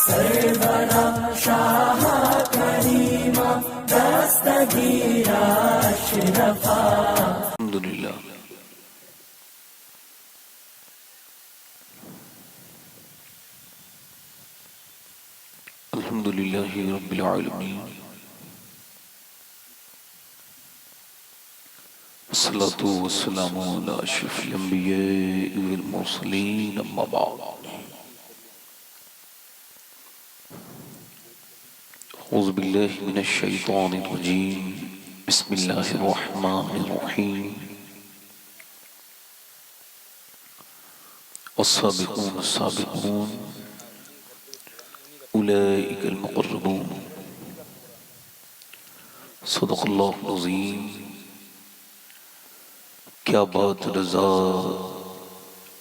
سرورا شاہ کریما دستگیرا اشرفا. الحمدللہ الحمدللہ رب العالمین والصلاة والسلام علی اشرف الانبیاء والمرسلین اما بعد. اعوذ باللہ من الشیطان الرجیم بسم اللہ الرحمن الرحیم. والسابقون السابقون اولئک المقربون. صدق اللہ العظیم. کیا بات رضا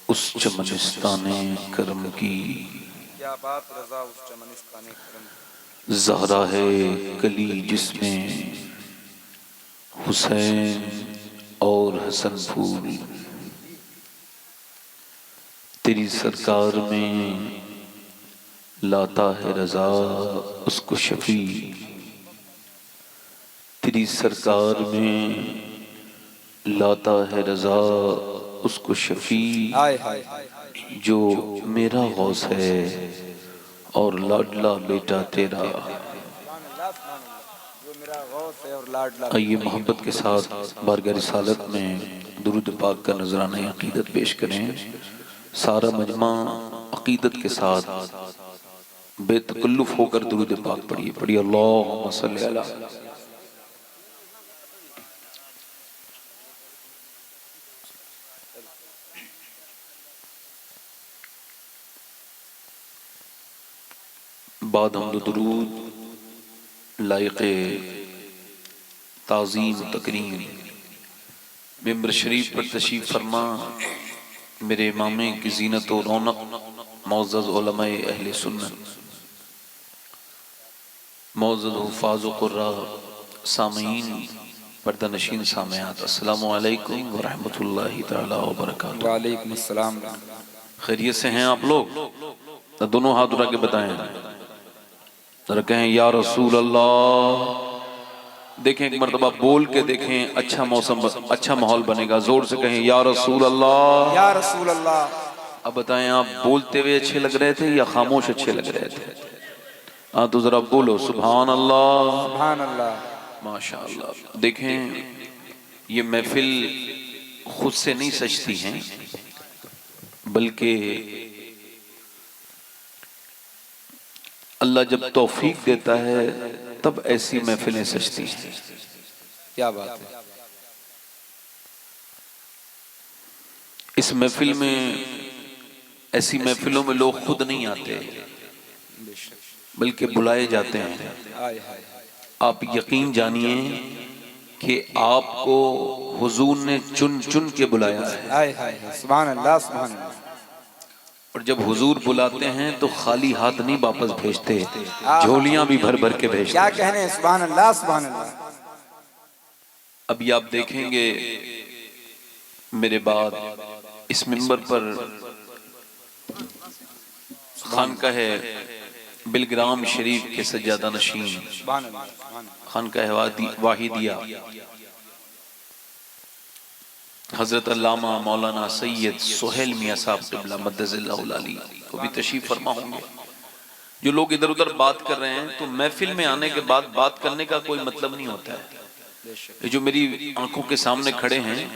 اس چمنستان کرم کی، کیا بات رضا اس چمنستان کرم. زہرا ہے کلی جس میں حسین اور حسن پھول. تیری سرکار میں لاتا ہے رضا اس کو شفیع. تیری سرکار میں لاتا ہے رضا اس کو شفیع. ہائے ہائے جو میرا غوث ہے اور لاڈلا بیٹا تیرا. جو میرا غوث ہے اور لاڈلا. آئیے محبت کے ساتھ بارگاہ رسالت میں درود پاک کا نذرانہ عقیدت پیش کریں. سارا مجمع عقیدت کے ساتھ بے تکلف ہو کر درود پاک پڑھیے. پڑھیے اللہم صلی علی. بعد حمد و درود لائق تعظیم و تکریم ممبر شریف پر تشریف فرما میرے امام کی زینت و رونق معزز علماء اہل سنت، معزز حفاظ و قراء، سامعین، پردہ نشین سامعات، السلام علیکم ورحمۃ اللہ تعالی وبرکاتہ. وعلیکم السلام. خیریت سے ہیں آپ لوگ؟ دونوں ہاتھ اٹھا کے بتائیں، ذرا کہیں یا رسول اللہ. دیکھیں ایک مرتبہ بول کے دیکھیں، اچھا موسم، اچھا ماحول بنے گا. زور سے کہیں یا رسول اللہ. یا رسول اللہ. اب بتائیں آپ بولتے ہوئے اچھے لگ رہے تھے یا خاموش اچھے لگ رہے تھے؟ ہاں تو ذرا بولو سبحان اللہ. سبحان اللہ. ماشاءاللہ. دیکھیں یہ محفل خود سے نہیں سجتی ہیں، بلکہ اللہ جب توفیق دیتا ہے تب ایسی محفلیں سجتی ہیں. کیا بات ہے. اس محفل میں، ایسی محفلوں میں لوگ خود نہیں آتے بلکہ بلائے جاتے ہیں. ہائے ہائے. آپ یقین جانیے کہ آپ کو حضور نے چن چن کے بلایا ہے، ہائے ہائے. سبحان اللہ. سبحان اللہ. اور جب حضور بلاتے ہیں تو خالی ہاتھ نہیں واپس بھیجتے، جھولیاں بھی بھر بھر کے بھیجتے. کیا کہنے ہیں. سبحان اللہ. سبحان اللہ. ابھی آپ دیکھیں گے میرے بعد اس منبر پر خانقاہ بلگرام شریف کے سجادہ نشین سبحان اللہ. سبحان اللہ. خانقاہ واحدیہ حضرت علامہ مولانا سید سہیل میاں صاحب قبلہ مدد اللہ العلی کو بھی تشریف فرما ہوں گے. جو لوگ ادھر ادھر بات کر رہے ہیں تو محفل میں آنے کے بعد بات کرنے کا کوئی مطلب نہیں ہوتا ہے. یہ جو میری آنکھوں کے سامنے کھڑے ہیں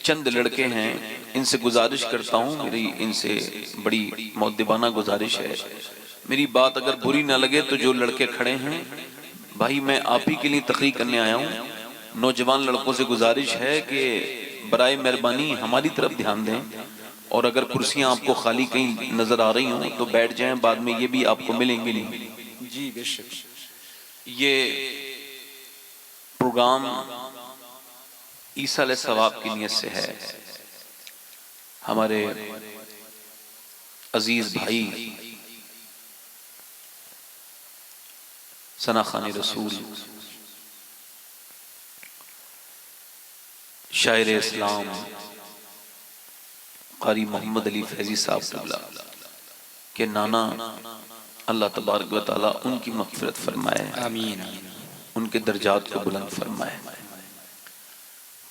چند لڑکے ہیں، ان سے گزارش کرتا ہوں، میری ان سے بڑی مؤدبانہ گزارش ہے. میری بات اگر بری نہ لگے تو جو لڑکے کھڑے ہیں بھائی، میں آپ ہی کے لیے تقریر کرنے آیا ہوں. نوجوان لڑکوں سے گزارش ہے کہ برائے مہربانی ہماری طرف دھیان دیں، اور اگر کرسیاں آپ کو خالی کہیں نظر آ رہی ہوں تو بیٹھ جائیں، بعد میں یہ بھی آپ کو ملیں گے نہیں. جی بے شک. یہ پروگرام عیسیٰ علیہ ثواب کی نیت سے ہے. ہمارے عزیز بھائی ثنا خان رسول، شاعر اسلام قاری محمد علی فیضی صاحب قبلہ کے نانا اللہ تبارک و تعالیٰ ان کی مغفرت فرمائے، آمین ان کے درجات کو بلند فرمائے۔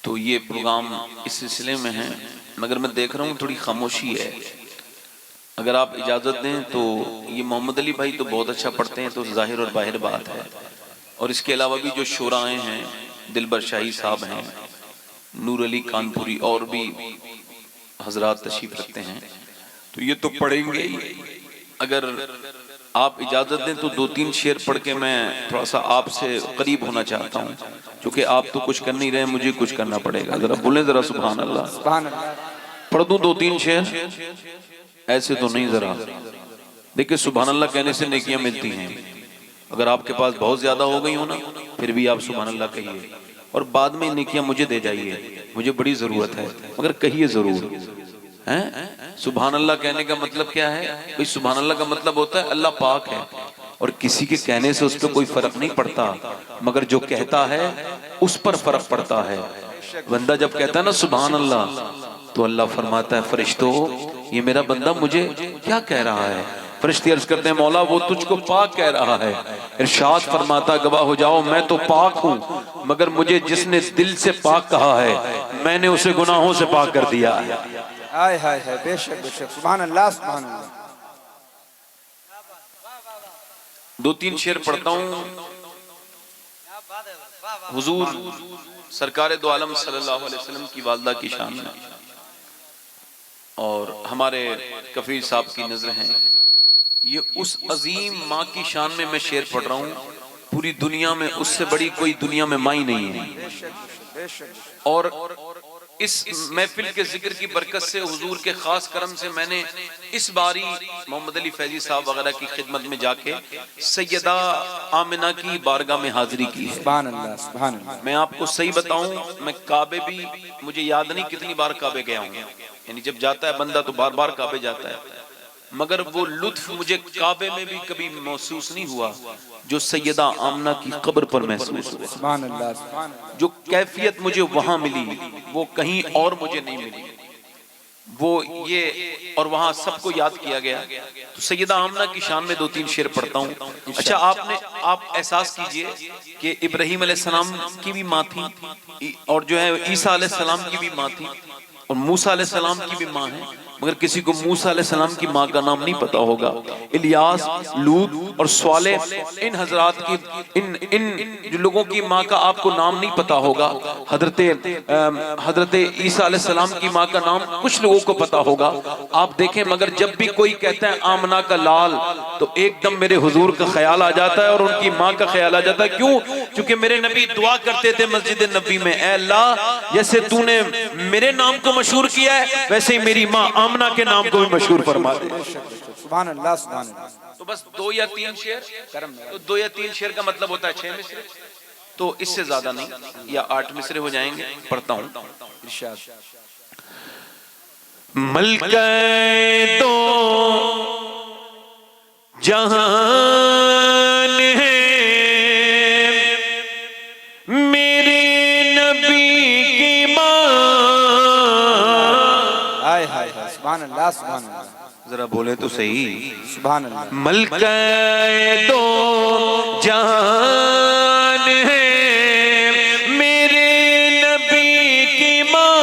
تو یہ پروگرام اس سلسلے میں ہے، مگر میں دیکھ رہا ہوں تھوڑی خاموشی ہے، اگر آپ اجازت دیں تو یہ محمد علی بھائی تو بہت اچھا پڑھتے ہیں، تو ظاہر اور باہر بات ہے، اور اس کے علاوہ بھی جو شعراء ہیں، دلبر شاہی صاحب ہیں، نور علی کانپوری، اور بھی حضرات تشریف رکھتے ہیں، تو یہ تو پڑھیں گے ہی۔ اگر آپ اجازت دیں تو 2-3 شعر پڑھ کے میں تھوڑا سا آپ سے قریب ہونا چاہتا ہوں، چونکہ آپ تو کچھ کر نہیں رہے، مجھے کچھ کرنا پڑے گا۔ ذرا بولیں ذرا سبحان اللہ۔ سبحان اللہ۔ پڑھ دوں 2-3 شعر؟ ایسے تو نہیں، ذرا دیکھیں سبحان اللہ کہنے سے نیکیاں ملتی ہیں، اگر آپ کے پاس بہت زیادہ ہو گئی ہو نا پھر بھی آپ سبحان اللہ کہیے، اور بعد میں نیکیاں مجھے دے جائیے، مجھے بڑی ضرورت ہے، مگر کہیے ضرور۔ سبحان اللہ کہنے کا مطلب کیا ہے بھئی؟ سبحان اللہ کا مطلب ہوتا ہے اللہ پاک ہے، اور کسی کے کہنے سے اس پہ کوئی فرق نہیں پڑتا، مگر جو کہتا ہے اس پر فرق پڑتا ہے۔ بندہ جب کہتا ہے نا سبحان اللہ، تو اللہ فرماتا ہے فرشتوں یہ میرا بندہ مجھے کیا کہہ رہا ہے؟ فرشتے عرض کرتے ہیں مولا وہ تجھ کو پاک کہہ رہا ہے۔ ارشاد فرماتا گواہ ہو جاؤ میں تو پاک ہوں، مگر مجھے جس نے دل سے پاک کہا ہے میں نے اسے گناہوں سے پاک کر دیا ہے۔ ہائے ہائے ہائے، بے شک بے شک، سبحان اللہ سبحان اللہ۔ 2-3 شعر پڑھتا ہوں حضور سرکار دو عالم صلی اللہ علیہ وسلم کی والدہ کی شان میں، اور ہمارے کفیل صاحب کی نظر ہیں، یہ اس عظیم ماں کی شان میں میں شعر پڑھ رہا ہوں، پوری دنیا میں اس سے بڑی کوئی دنیا میں ماں ہی نہیں ہے، اور اس محفل کے ذکر کی برکت سے حضور کے خاص کرم سے میں نے اس باری محمد علی فیضی صاحب وغیرہ کی خدمت میں جا کے سیدہ آمنہ کی بارگاہ میں حاضری کی ہے۔ سبحان اللہ سبحان اللہ۔ میں آپ کو صحیح بتاؤں، میں کعبے بھی مجھے یاد نہیں کتنی بار کعبے گیا ہوں، یعنی جب جاتا ہے بندہ تو بار بار کعبے جاتا ہے، مگر وہ لطف مجھے کعبے میں بھی کبھی محسوس نہیں ہوا جو سیدہ آمنہ کی قبر پر محسوس ہوا۔ سبحان اللہ سبحان اللہ۔ جو کیفیت مجھے وہاں ملی وہ کہیں اور مجھے نہیں ملی، وہ یہ، اور وہاں سب کو یاد کیا گیا۔ تو سیدہ آمنہ کی شان میں 2-3 شعر پڑھتا ہوں۔ اچھا آپ احساس کیجئے کہ ابراہیم علیہ السلام کی بھی ماں تھی، اور جو ہے عیسیٰ علیہ السلام کی بھی ماں تھی، اور موسیٰ علیہ السلام کی بھی ماں ہے، مگر کسی کو موسیٰ علیہ السلام کی ماں کا نام نہیں پتا ہوگا۔ الیاس، لوط اور صالح، ان حضرات کی ان جو لوگوں کی ماں کا آپ کو نام نہیں پتا ہوگا۔ حضرت عیسیٰ علیہ السلام کی ماں کا نام کچھ لوگوں کو پتا ہوگا۔ آپ دیکھیں مگر جب بھی کوئی کہتا ہے آمنہ کا لال تو ایک دم میرے حضور کا خیال آ جاتا ہے اور ان کی ماں کا خیال آ جاتا ہے۔ کیوں؟ چونکہ میرے نبی دعا کرتے تھے مسجد نبی میں، اے اللہ جیسے تو نے میرے نام کو مشہور کیا ہے ویسے ہی میری ماں آمنہ کے نام کو بھی مشہور فرما دے۔ سبحان اللہ سبحان اللہ۔ تو بس 2 یا 3 شعر، تو 2 یا 3 شعر کا مطلب ہوتا ہے 6 مصرے، تو اس سے زیادہ نہیں، یا 8 مصرے ہو جائیں گے۔ پڑھتا ہوں۔ ارشاد۔ ملکہ دو جہان ہے میرے نبی کی ماں۔ ہائے ہائے ہائے، سبحان اللہ سبحان اللہ۔ ذرا بولے تو صحیح، سبحان اللہ۔ ملکہ دو جہان ہے میرے نبی کی ماں،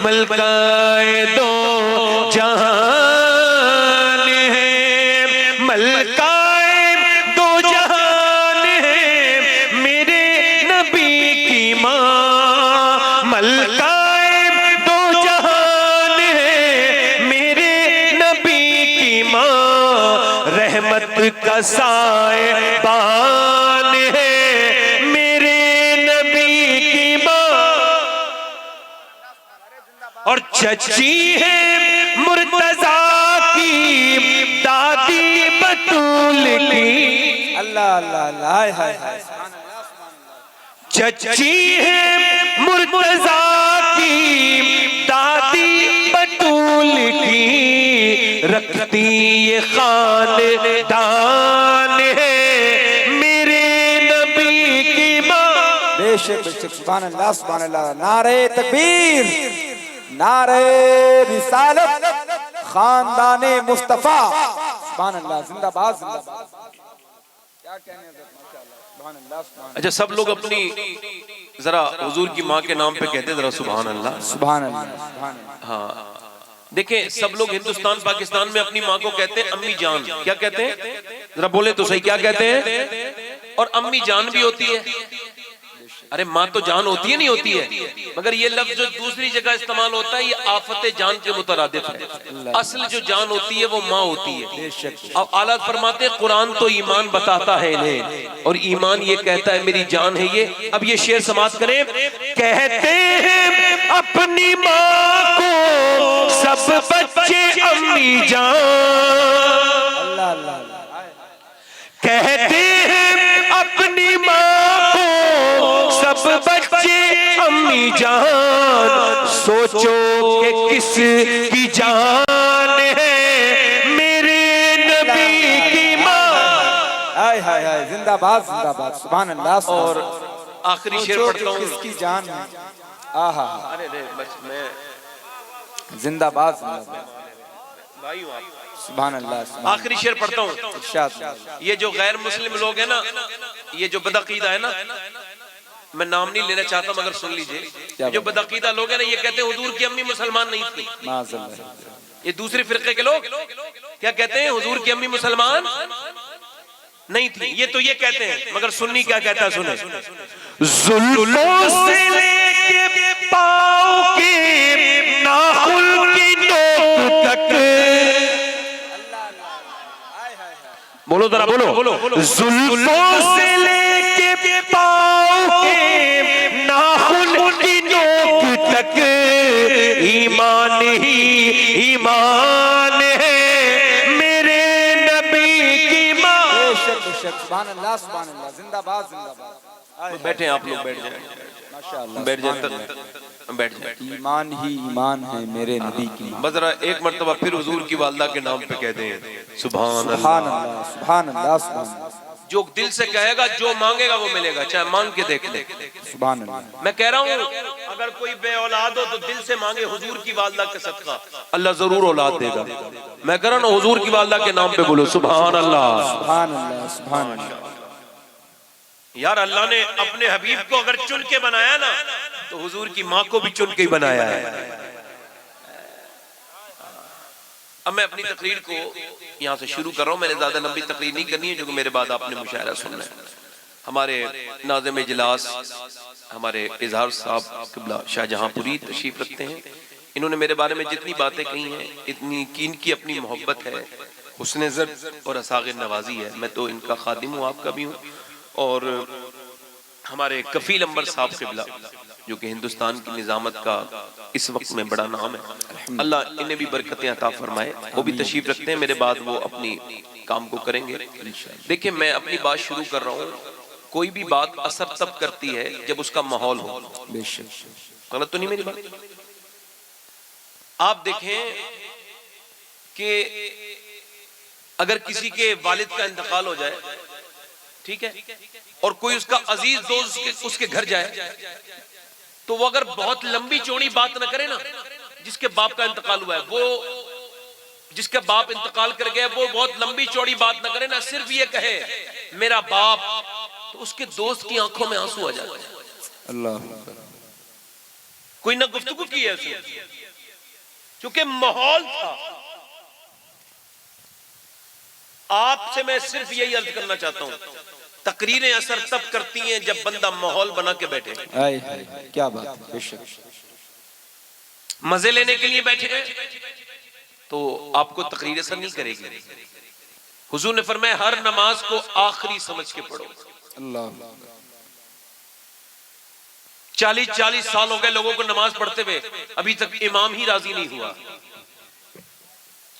ملکہ دو جہان ہے، ملکہ دو جہان ہے میرے نبی کی ماں، ملکہ رحمت کا سائے بان ہے میرے نبی کی ماں، اور چچی ہے مرتضیٰ کی دادی بطول کی۔ اللہ اللہ اللہ، ہائے ہائے ہائے۔ چچی ہے مرتضیٰ کی دادی بطول کی، رکھتی یہ خاندان ہے میرے نبی کی ماں۔ بے شک بے شک، سبحان اللہ سبحان اللہ۔ نعرہ تکبیر، نعرہ رسالت، خاندان مصطفیٰ۔ سبحان اللہ زندہ باد زندہ باد کیا کہنے ہیں ماشاءاللہ سبحان اللہ سبحان اللہ اچھا سب لوگ اپنی ذرا حضور کی ماں کے نام پہ کہتے ہیں ذرا سبحان اللہ سبحان اللہ سبحان اللہ ہاں دیکھیں سب لوگ ہندوستان پاکستان میں اپنی ماں کو کہتے ہیں امی جان کیا کہتے ہیں ذرا بولے تو صحیح کیا کہتے ہیں اور امی جان بھی ہوتی ہے ارے ماں تو جان ہوتی ہے نہیں ہوتی ہے مگر یہ لفظ جو دوسری جگہ استعمال ہوتا ہے یہ آفت جان کے مترادف ہے اصل جو جان ہوتی ہے وہ ماں ہوتی ہے اب اعلیٰ فرماتے ہیں قرآن تو ایمان بتاتا ہے انہیں اور ایمان یہ کہتا ہے میری جان ہے یہ اب یہ شعر سماعت کریں کہتے ہیں اپنی ماں کو سب بچے امی جان اللہ اللہ کہتے ہیں اپنی ماں کو سب بچے امی جان سوچو کہ کس کی جان ہے میرے نبی کی ماں ہائے ہائے ہائے زندہ باد سبحان اللہ اور آخری شعر پڑھتا ہوں کس کی جان ہے آہا ارے بس میں زندہ باد بھائی ہوں آپ سبحان اللہ آخری شعر پڑھتا ہوں ارشاد یہ جو غیر مسلم لوگ ہیں نا یہ جو بدعقیدہ ہے نا میں نام نہیں لینا چاہتا مگر سن لیجئے جو بدعقیدہ لوگ ہیں نا یہ کہتے ہیں حضور کی امی مسلمان نہیں تھی معاذ اللہ یہ دوسری فرقے کے لوگ کیا کہتے ہیں حضور کی امی مسلمان نہیں تھی یہ تو یہ کہتے ہیں مگر سنی کیا کہتا ہے سنیں زلفوں سے لے کے پاؤں کے ناخن کی نوک تک بولو ذرا بولو زلفوں سے لے کے پاؤں کے ناخن کی نوک تک ایمان ہی ایمان ہے میرے نبی کی ماں سبحان اللہ زندہ باد بیٹھیں آپ لوگ بیٹھ جائیں ماشاءاللہ بیٹھ جائیں بیٹھ جائیں ایمان ہی ایمان ہے میرے نبی کی ماں بس ذرا ایک مرتبہ پھر حضور کی والدہ کے نام پہ کہہ دیں سبحان سبحان اللہ اللہ سبحان اللہ سبحان اللہ جو دل سے کہے گا جو مانگے گا وہ ملے گا چاہے مانگ کے دیکھ لے سبحان اللہ میں کہہ رہا ہوں اگر کوئی بے اولاد ہو تو دل سے مانگے حضور کی والدہ کے صدقہ اللہ ضرور اولاد دے گا میں کہہ رہا ہوں حضور کی والدہ کے نام پہ بولو سبحان اللہ سبحان اللہ سبحان اللہ یار اللہ نے اپنے حبیب کو اگر چن کے بنایا نا تو حضور کی ماں کو بھی چن کے ہی بنایا ہے اب میں اپنی تقریر کو یہاں سے شروع کر رہا ہوں میں نے زیادہ لمبی تقریر نہیں کرنی ہے جو کہ میرے بعد آپ نے مشاعرہ سننا ہے ہمارے ناظم اجلاس ہمارے اظہار صاحب قبلہ شاہ جہاں پوری تشریف رکھتے ہیں انہوں نے میرے بارے میں جتنی باتیں کہی ہیں اتنی ان کی اپنی محبت ہے حسن ضبط اور اساغر نوازی ہے میں تو ان کا خادم ہوں آپ کا بھی ہوں اور ہمارے کفیل انبر صاحب قبلہ جو کہ ہندوستان کی نظامت کا اس وقت میں بڑا نام ہے اللہ انہیں بھی برکتیں عطا فرمائے وہ بھی تشریف رکھتے ہیں میرے بعد وہ اپنی کام کو کریں گے دیکھیں میں اپنی بات شروع کر رہا ہوں کوئی بھی بات اثر تب کرتی ہے جب اس کا ماحول ہو بے شک غلط تو نہیں میری بات آپ دیکھیں کہ اگر کسی کے والد کا انتقال ہو جائے ٹھیک ہے اور کوئی اس کا عزیز دوست اس کے گھر جائے تو وہ اگر بہت لمبی چوڑی بات نہ کرے نا جس کے باپ کا انتقال ہوا ہے وہ جس کا باپ انتقال کر گیا وہ بہت لمبی چوڑی بات نہ کرے نا صرف یہ کہے میرا باپ تو اس کے دوست کی آنکھوں میں آنسو آ جاتے ہیں اللہ کوئی نہ گفتگو کی ہے اس نے چونکہ ماحول تھا آپ سے میں صرف یہی عرض کرنا چاہتا ہوں تقریریں اثر تب کرتی ہیں جب بندہ ماحول بنا کے بیٹھے کیا بات بے شک مزے لینے کے لیے بیٹھے گئے تو آپ کو تقریر اثر نہیں کرے گی حضور نے فرمایا ہر نماز کو آخری سمجھ کے پڑھو اللہ 40 سال ہو گئے لوگوں کو نماز پڑھتے ہوئے ابھی تک امام ہی راضی نہیں ہوا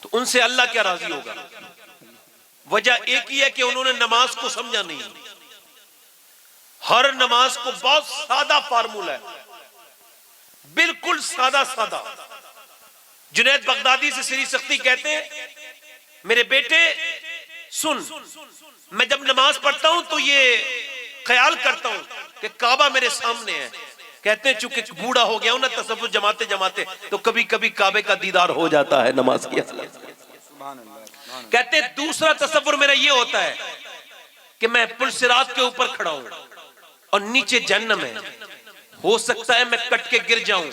تو ان سے اللہ کیا راضی ہوگا وجہ ایک ہی ہے کہ انہوں نے نماز کو سمجھا نہیں ہر نماز کو بہت سادہ فارمولہ ہے بالکل سادہ جنید بغدادی سے سری سختی کہتے ہیں میرے بیٹے سن میں جب نماز پڑھتا ہوں تو یہ خیال کرتا ہوں کہ کعبہ میرے سامنے ہے کہتے ہیں چونکہ بوڑھا ہو گیا ہوں نا تصوف جماتے تو کبھی کبھی کعبے کا دیدار ہو جاتا ہے نماز کی حالت کہتے دوسرا تصور میرا یہ ہوتا ہے کہ میں پل صراط کے اوپر کھڑا ہوں اور نیچے جہنم ہے، ہو سکتا ہے میں کٹ کے گر جاؤں،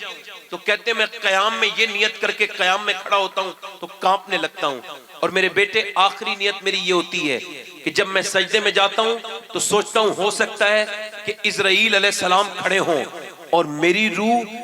تو کہتے میں قیام میں یہ نیت کر کے قیام میں کھڑا ہوتا ہوں تو کانپنے لگتا ہوں. اور میرے بیٹے آخری نیت میری یہ ہوتی ہے کہ جب میں سجدے میں جاتا ہوں تو سوچتا ہوں ہو سکتا ہے کہ اسرائیل علیہ السلام کھڑے ہوں اور میری روح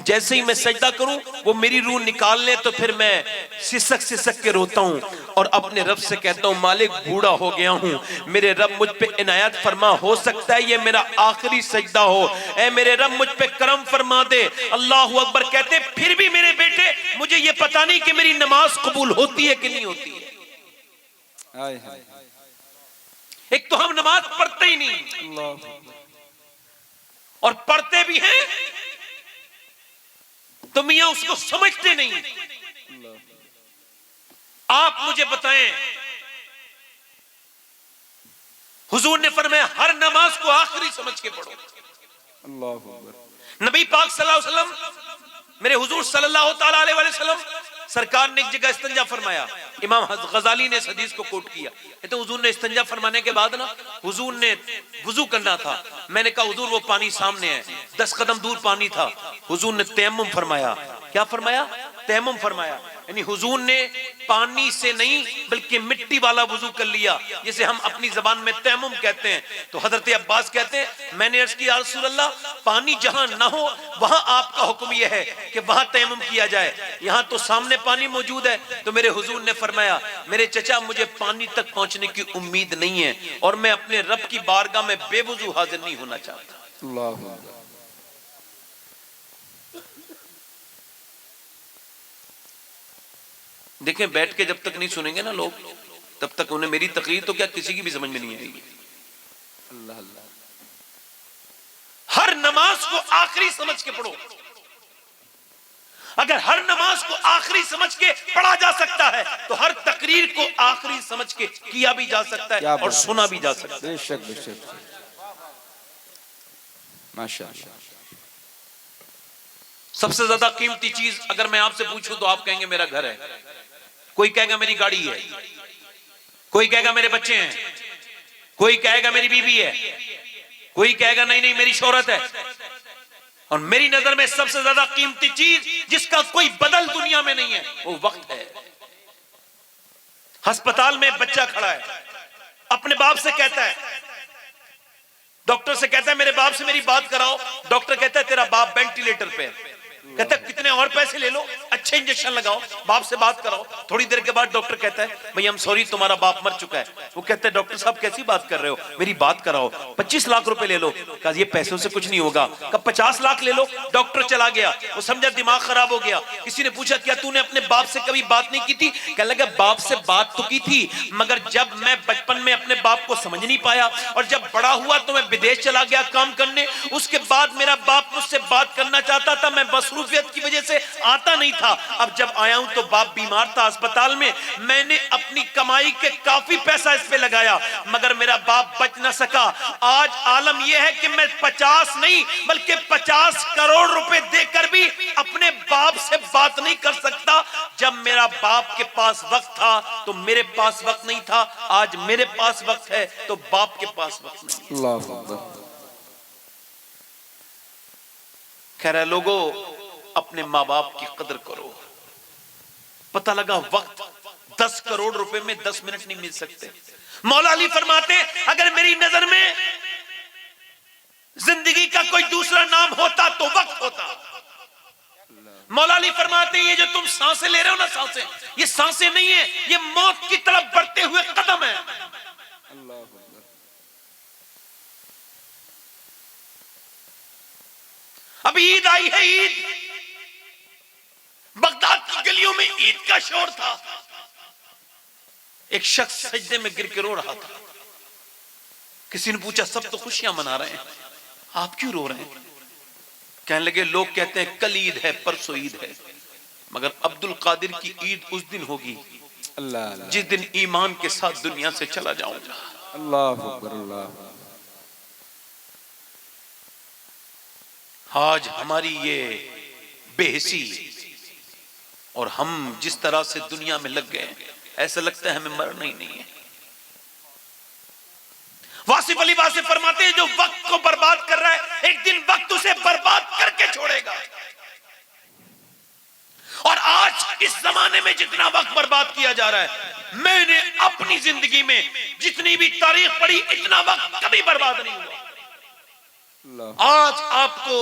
جیسے ہی میں سجدہ کروں وہ میری روح نکال لیں، تو پھر میں سسک سسک کے روتا ہوں اور اپنے رب سے کہتا ہوں مالک بوڑھا ہو گیا ہوں، میرے رب مجھ پہ عنایت فرما، ہو سکتا ہے یہ میرا آخری سجدہ ہو، اے میرے رب مجھ پہ کرم فرما دے. اللہ اکبر. کہتے پھر بھی میرے بیٹے مجھے یہ پتا نہیں کہ میری نماز قبول ہوتی ہے کہ نہیں ہوتی ہے. ایک تو ہم نماز پڑھتے ہی نہیں اور پڑھتے بھی ہیں تو میاں اس کو سمجھتے نہیں. آپ مجھے بتائیں، حضور نے فرمایا ہر نماز کو آخری سمجھ کے پڑھو. نبی پاک صلی اللہ علیہ وسلم، میرے حضور صلی اللہ تعالیٰ علیہ وسلم سرکار نے ایک جگہ استنجا فرمایا. امام غزالی نے اس حدیث کو کوٹ کیا. کہتے حضور نے استنجا فرمانے کے بعد نا حضور نے وضو کرنا تھا. میں نے کہا حضور وہ پانی سامنے ہے، 10 قدم دور پانی تھا. حضور نے تیمم فرمایا. کیا فرمایا؟ تیمم فرمایا. یعنی حضور نے پانی سے نہیں بلکہ مٹی والا وضو کر لیا، جسے ہم اپنی زبان میں تیمم کہتے ہیں. تو حضرت عباس کہتے ہیں میں نے عرض کیا یا رسول اللہ پانی جہاں نہ ہو وہاں آپ کا حکم یہ ہے کہ وہاں تیمم کیا جائے، یہاں تو سامنے پانی موجود ہے. تو میرے حضور نے فرمایا میرے چچا مجھے پانی تک پہنچنے کی امید نہیں ہے اور میں اپنے رب کی بارگاہ میں بے وضو حاضر نہیں ہونا چاہتا. اللہ دیکھیں بیٹھ کے جب تک نہیں سنیں گے نا لوگ تب تک انہیں میری تقریر تو کیا کسی کی بھی سمجھ میں نہیں آئے گی. اللہ اللہ. ہر نماز کو آخری سمجھ کے پڑھو. اگر ہر نماز کو آخری سمجھ کے پڑھا جا سکتا ہے تو ہر تقریر کو آخری سمجھ کے کیا بھی جا سکتا ہے اور سنا بھی جا سکتا ہے. بے شک بے شک. ماشاءاللہ. سب سے زیادہ قیمتی چیز اگر میں آپ سے پوچھوں تو آپ کہیں گے میرا گھر ہے، کوئی کہے گا میری گاڑی ہے، کوئی کہے گا میرے بچے ہیں، کوئی کہے گا میری بیوی ہے، کوئی کہے گا نہیں نہیں میری شہرت ہے. اور میری نظر میں سب سے زیادہ قیمتی چیز جس کا کوئی بدل دنیا میں نہیں ہے وہ وقت ہے. ہسپتال میں بچہ کھڑا ہے، اپنے باپ سے کہتا ہے، ڈاکٹر سے کہتا ہے میرے باپ سے میری بات کراؤ. ڈاکٹر کہتا ہے تیرا باپ وینٹیلیٹر پہ ہے. کہتا ہے کتنے اور پیسے لے لو، اچھے انجیکشن لگاؤ، باپ سے بات کراؤ. تھوڑی دیر کے بعد ڈاکٹر کہتا ہے بھئی ہم سوری تمہارا باپ مر چکا ہے. وہ کہتا ہے ڈاکٹر صاحب کیسی بات کر رہے ہو، میری بات کراؤ، 25 لاکھ روپے لے لو. کہا یہ پیسوں سے کچھ نہیں ہوگا. کہا 50 لاکھ لے لو. ڈاکٹر چلا گیا، وہ سمجھا دماغ خراب ہو گیا. کسی نے پوچھا کیا تو نے اپنے باپ سے کبھی بات نہیں کی تھی؟ کہنے لگا باپ سے بات تو کی تھی مگر جب میں بچپن میں اپنے باپ کو سمجھ نہیں پایا اور جب بڑا ہوا تو میں بدیش چلا گیا کام کرنے. اس کے بعد میرا باپ مجھ سے بات کرنا چاہتا تھا، میں مصروفیت کی وجہ سے آتا نہیں تھا. اب جب آیا ہوں تو باپ بیمار تھا اسپتال میں، میں نے اپنی کمائی کے کافی پیسہ اس پہ لگایا مگر میرا باپ بچ نہ سکا. آج عالم یہ ہے کہ میں 50 نہیں بلکہ 50 کروڑ روپے دے کر بھی اپنے باپ سے بات نہیں کر سکتا. جب میرا باپ کے پاس وقت تھا تو میرے پاس وقت نہیں تھا، آج میرے پاس وقت ہے تو باپ کے پاس وقت نہیں. اللہ اکبر. کہہ رہے لوگوں اپنے ماں باپ کی قدر کرو. پتہ لگا وقت 10 کروڑ روپے میں 10 منٹ نہیں مل سکتے. مولا علی فرماتے اگر میری نظر میں زندگی کا کوئی دوسرا نام ہوتا تو وقت ہوتا. مولا علی فرماتے یہ جو تم سانسیں لے رہے ہو نا، سانسیں یہ سانسیں نہیں ہیں، یہ موت کی طرف بڑھتے ہوئے قدم ہیں. اللہ اکبر. اب عید آئی ہے، عید بغداد کی گلیوں میں عید کا شور تھا. ایک شخص سجدے میں گر کے رو رہا تھا. کسی نے پوچھا سب تو خوشیاں منا رہے ہیں، آپ کیوں رو رہے ہیں؟ کہنے لگے لوگ کہتے ہیں کل عید ہے پرسوں عید ہے مگر عبد القادر کی عید اس دن ہوگی اللہ جس دن ایمان کے ساتھ دنیا سے چلا جاؤں گا. اللہ اکبر. اللہ آج ہماری یہ بے حسی اور ہم جس طرح سے دنیا میں لگ گئے ایسا لگتا ہے ہمیں مرنا ہی نہیں ہے. واصف علی واصف فرماتے ہیں جو وقت کو برباد کر رہا ہے ایک دن وقت اسے برباد کر کے چھوڑے گا. اور آج اس زمانے میں جتنا وقت برباد کیا جا رہا ہے میں نے اپنی زندگی میں جتنی بھی تاریخ پڑھی اتنا وقت کبھی برباد نہیں ہوا. آج آپ کو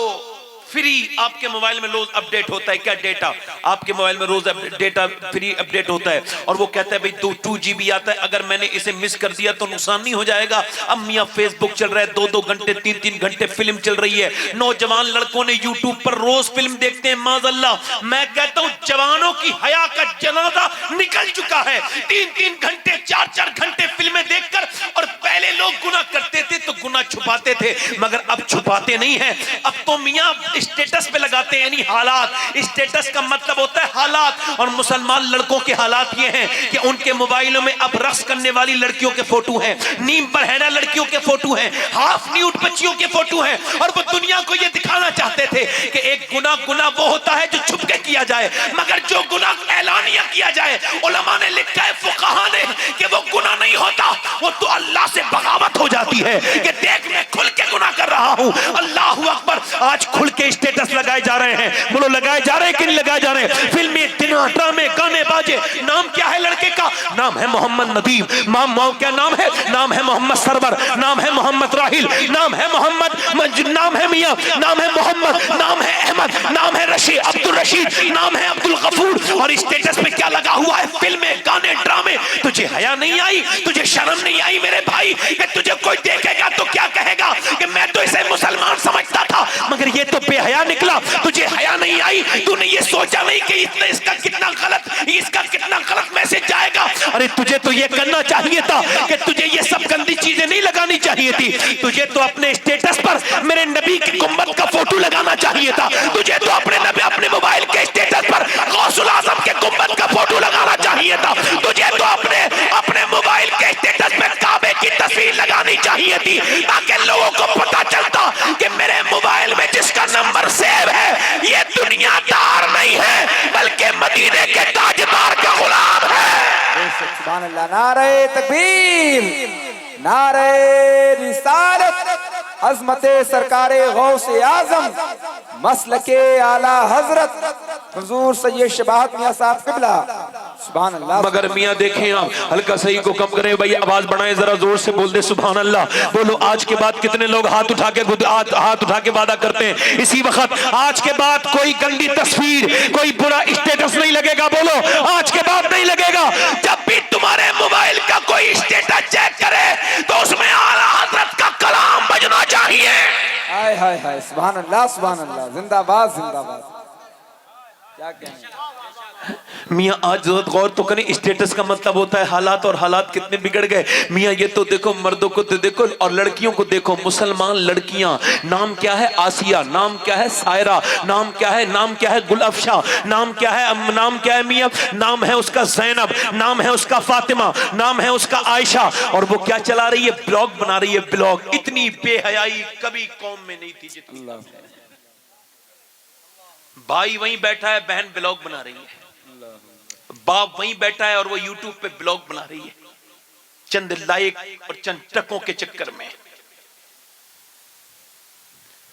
فری آپ کے موبائل میں روز اپڈیٹ ہوتا ہے. کیا ڈیٹا آپ کے موبائل میں روز ڈیٹا فری اپڈیٹ ہوتا ہے اور وہ کہتا ہے بھئی 2 GB آتا ہے, اگر میں نے اسے مس کر دیا تو نقصان نہیں ہو جائے گا. اب میاں فیس بک چل رہا ہے 2 گھنٹے 3 گھنٹے فلم چل رہی ہے. نوجوان لڑکوں نے یوٹیوب پر روز فلم دیکھتے ہیں. معاذ اللہ میں کہتا ہوں جوانوں کی حیا کا جنازہ نکل چکا ہے. 3 گھنٹے 4 گھنٹے فلمیں دیکھ کر. اور پہلے لوگ گناہ کرتے تھے تو گناہ چھپاتے تھے مگر اب چھپاتے نہیں ہیں. اب تو میاں اسٹیٹس پہ لگاتے ہیں, یعنی حالات. اسٹیٹس کا مطلب ہوتا ہے حالات. اور مسلمان لڑکوں کے حالات یہ ہیں کہ ان کے موبائلوں میں اب رقص کرنے والی لڑکیوں کے فوٹو ہیں, نیم پر ہینا لڑکیوں کے فوٹو ہیں, ہاف نیوڈ بچیوں کے فوٹو ہیں. اور وہ دنیا کو یہ دکھانا چاہتے تھے کہ ایک گناہ وہ ہوتا ہے جو چھپ کے کیا جائے, مگر جو گناہ اعلانیہ کیا جائے علماء نے لکھا ہے فقہاء نے کہ وہ گناہ نہیں ہوتا, وہ تو اللہ سے بغاوت ہو جاتی ہے کہ دیکھ میں کھل کے گناہ کر رہا ہوں. اللہ اکبر. آج کھل کے اسٹیٹس لگائے جا رہے ہیں. بولو لگائے جا رہے ہیں کہ نہیں لگائے جا رہے ہیں؟ فلمیں, ڈرامے, گانے باجے. نام کیا ہے لڑکے کا؟ نام ہے محمد ندیم. کیا نام ہے؟ نام ہے محمد سرور, نام ہے محمد راحل, نام ہے محمد, نام ہے میاں, نام ہے محمد, نام ہے احمد, نام ہے رشید, عبد الرشید, نام ہے عبد الغفور. اور اسٹیٹس پہ کیا لگا ہوا ہے؟ فلمیں, گانے, ڈرامے. تجھے حیا نہیں آئی, تجھے شرم نہیں آئی میرے بھائی کہ تجھے کوئی دیکھے گا تو کیا کہے گا کہ میں تو اسے مسلمان سمجھتا تھا مگر یہ تو بے حیا نکلا. تجھے حیا نہیں آئی, تو نے یہ سوچا نہیں کہ اس کا کتنا غلط میسج جائے گا. ارے تجھے تو یہ کرنا چاہیے تھا کہ تجھے یہ سب گندی چیزیں نہیں لگانی چاہیے تھی. تجھے تو اپنے اسٹیٹس پر میرے نبی کی گنبد کا فوٹو لگانا چاہیے تھا. تجھے تو اپنے موبائل کے اسٹیٹس پر غوث الاعظم کے گنبد کا فوٹو لگانا چاہیے تھا. تجھے تو اپنے موبائل کے اسٹیٹس پر کعبے کی تصویر لگانی چاہیے تھی تاکہ لوگوں کو پتا چلتا کہ میرے موبائل میں جس کا نمبر سیو ہے یہ دنیا دار نہیں ہے بلکہ مدینے کے تاجدار کا غلام ہے. سبحان اللہ. نعرہ تکبیر, نعرہ رسالت, عظمت سرکار غوث اعظم, مسلک اعلی حضرت حضور سید شباہت میاں صاحب قبلہ. سبحان اللہ. مگر میاں دیکھیں آپ ہلکا صحیح کو کم کریں بھائی, آواز بڑھائیں, ذرا زور سے بول دیں سبحان اللہ. بولو آج کے بعد کتنے لوگ ہاتھ اٹھا کے وعدہ کرتے ہیں اسی وقت آج کے بعد کوئی گندی تصویر, کوئی برا اسٹیٹس نہیں لگے گا. بولو آج کے بعد نہیں لگے گا. جب بھی تمہارے موبائل کا کوئی اسٹیٹس چیک کرے تو اس میں اعلیٰ حضرت کا کلام بجنا چاہیے. ہائے ہائے ہائے, سبحان اللہ سبحان اللہ. زندہ باد زندہ باد. کیا کہیں میاں آج ضرورت غور تو کریں. اسٹیٹس کا مطلب ہوتا ہے حالات, اور حالات کتنے بگڑ گئے میاں. یہ تو دیکھو مردوں کو تو دیکھو اور لڑکیوں کو دیکھو. مسلمان لڑکیاں, نام کیا ہے آسیہ, نام کیا ہے سائرہ, نام کیا ہے گل افشا, نام کیا ہے میاں, نام ہے اس کا زینب, نام ہے اس کا فاطمہ, نام ہے اس کا عائشہ. اور وہ کیا چلا رہی ہے؟ بلاگ بنا رہی ہے. بلاگ. اتنی بے حیائی کبھی قوم میں نہیں تھی جتنی. بھائی وہیں بیٹھا ہے, بہن بلاگ بنا رہی ہے, باپ وہیں بیٹھا ہے اور وہ یوٹیوب پہ بلاگ بنا رہی ہے چند لائک اور چند ٹکوں کے چکر میں.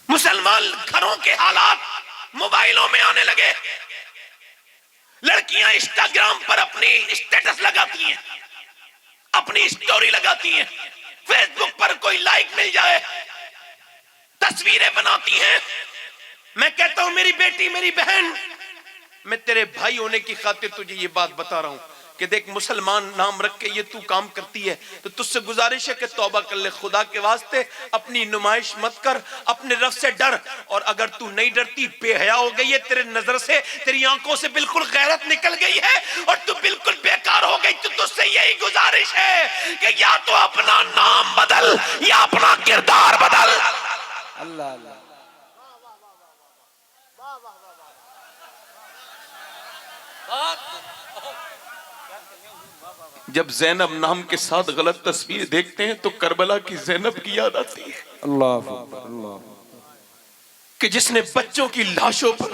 مسلمان گھروں کے حالات موبائلوں میں آنے لگے. لڑکیاں انسٹاگرام پر اپنی اسٹیٹس لگاتی ہیں, اپنی سٹوری لگاتی ہیں, فیس بک پر کوئی لائک مل جائے تصویریں بناتی ہیں. میں کہتا ہوں میری بیٹی, میری بہن, میں تیرے بھائی ہونے کی خاطر تجھے یہ بات بتا رہا ہوں کہ دیکھ مسلمان نام رکھ کے یہ تو کام کرتی ہے تو تجھ سے گزارش ہے کہ توبہ کر لے. خدا کے واسطے اپنی نمائش مت کر, اپنے رب سے ڈر. اور اگر تو نہیں ڈرتی, بے حیا ہو گئی ہے تیرے نظر سے, تیری آنکھوں سے بالکل غیرت نکل گئی ہے اور تو بالکل بیکار ہو گئی, تو تجھ سے یہی گزارش ہے کہ یا تو اپنا نام بدل یا اپنا کردار بدل. اللہ اللہ. جب زینب نام کے ساتھ غلط تصویر دیکھتے ہیں تو کربلا کی زینب کی یاد آتی ہے. اللہ اللہ. کہ جس نے بچوں کی لاشوں پر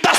10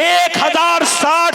1060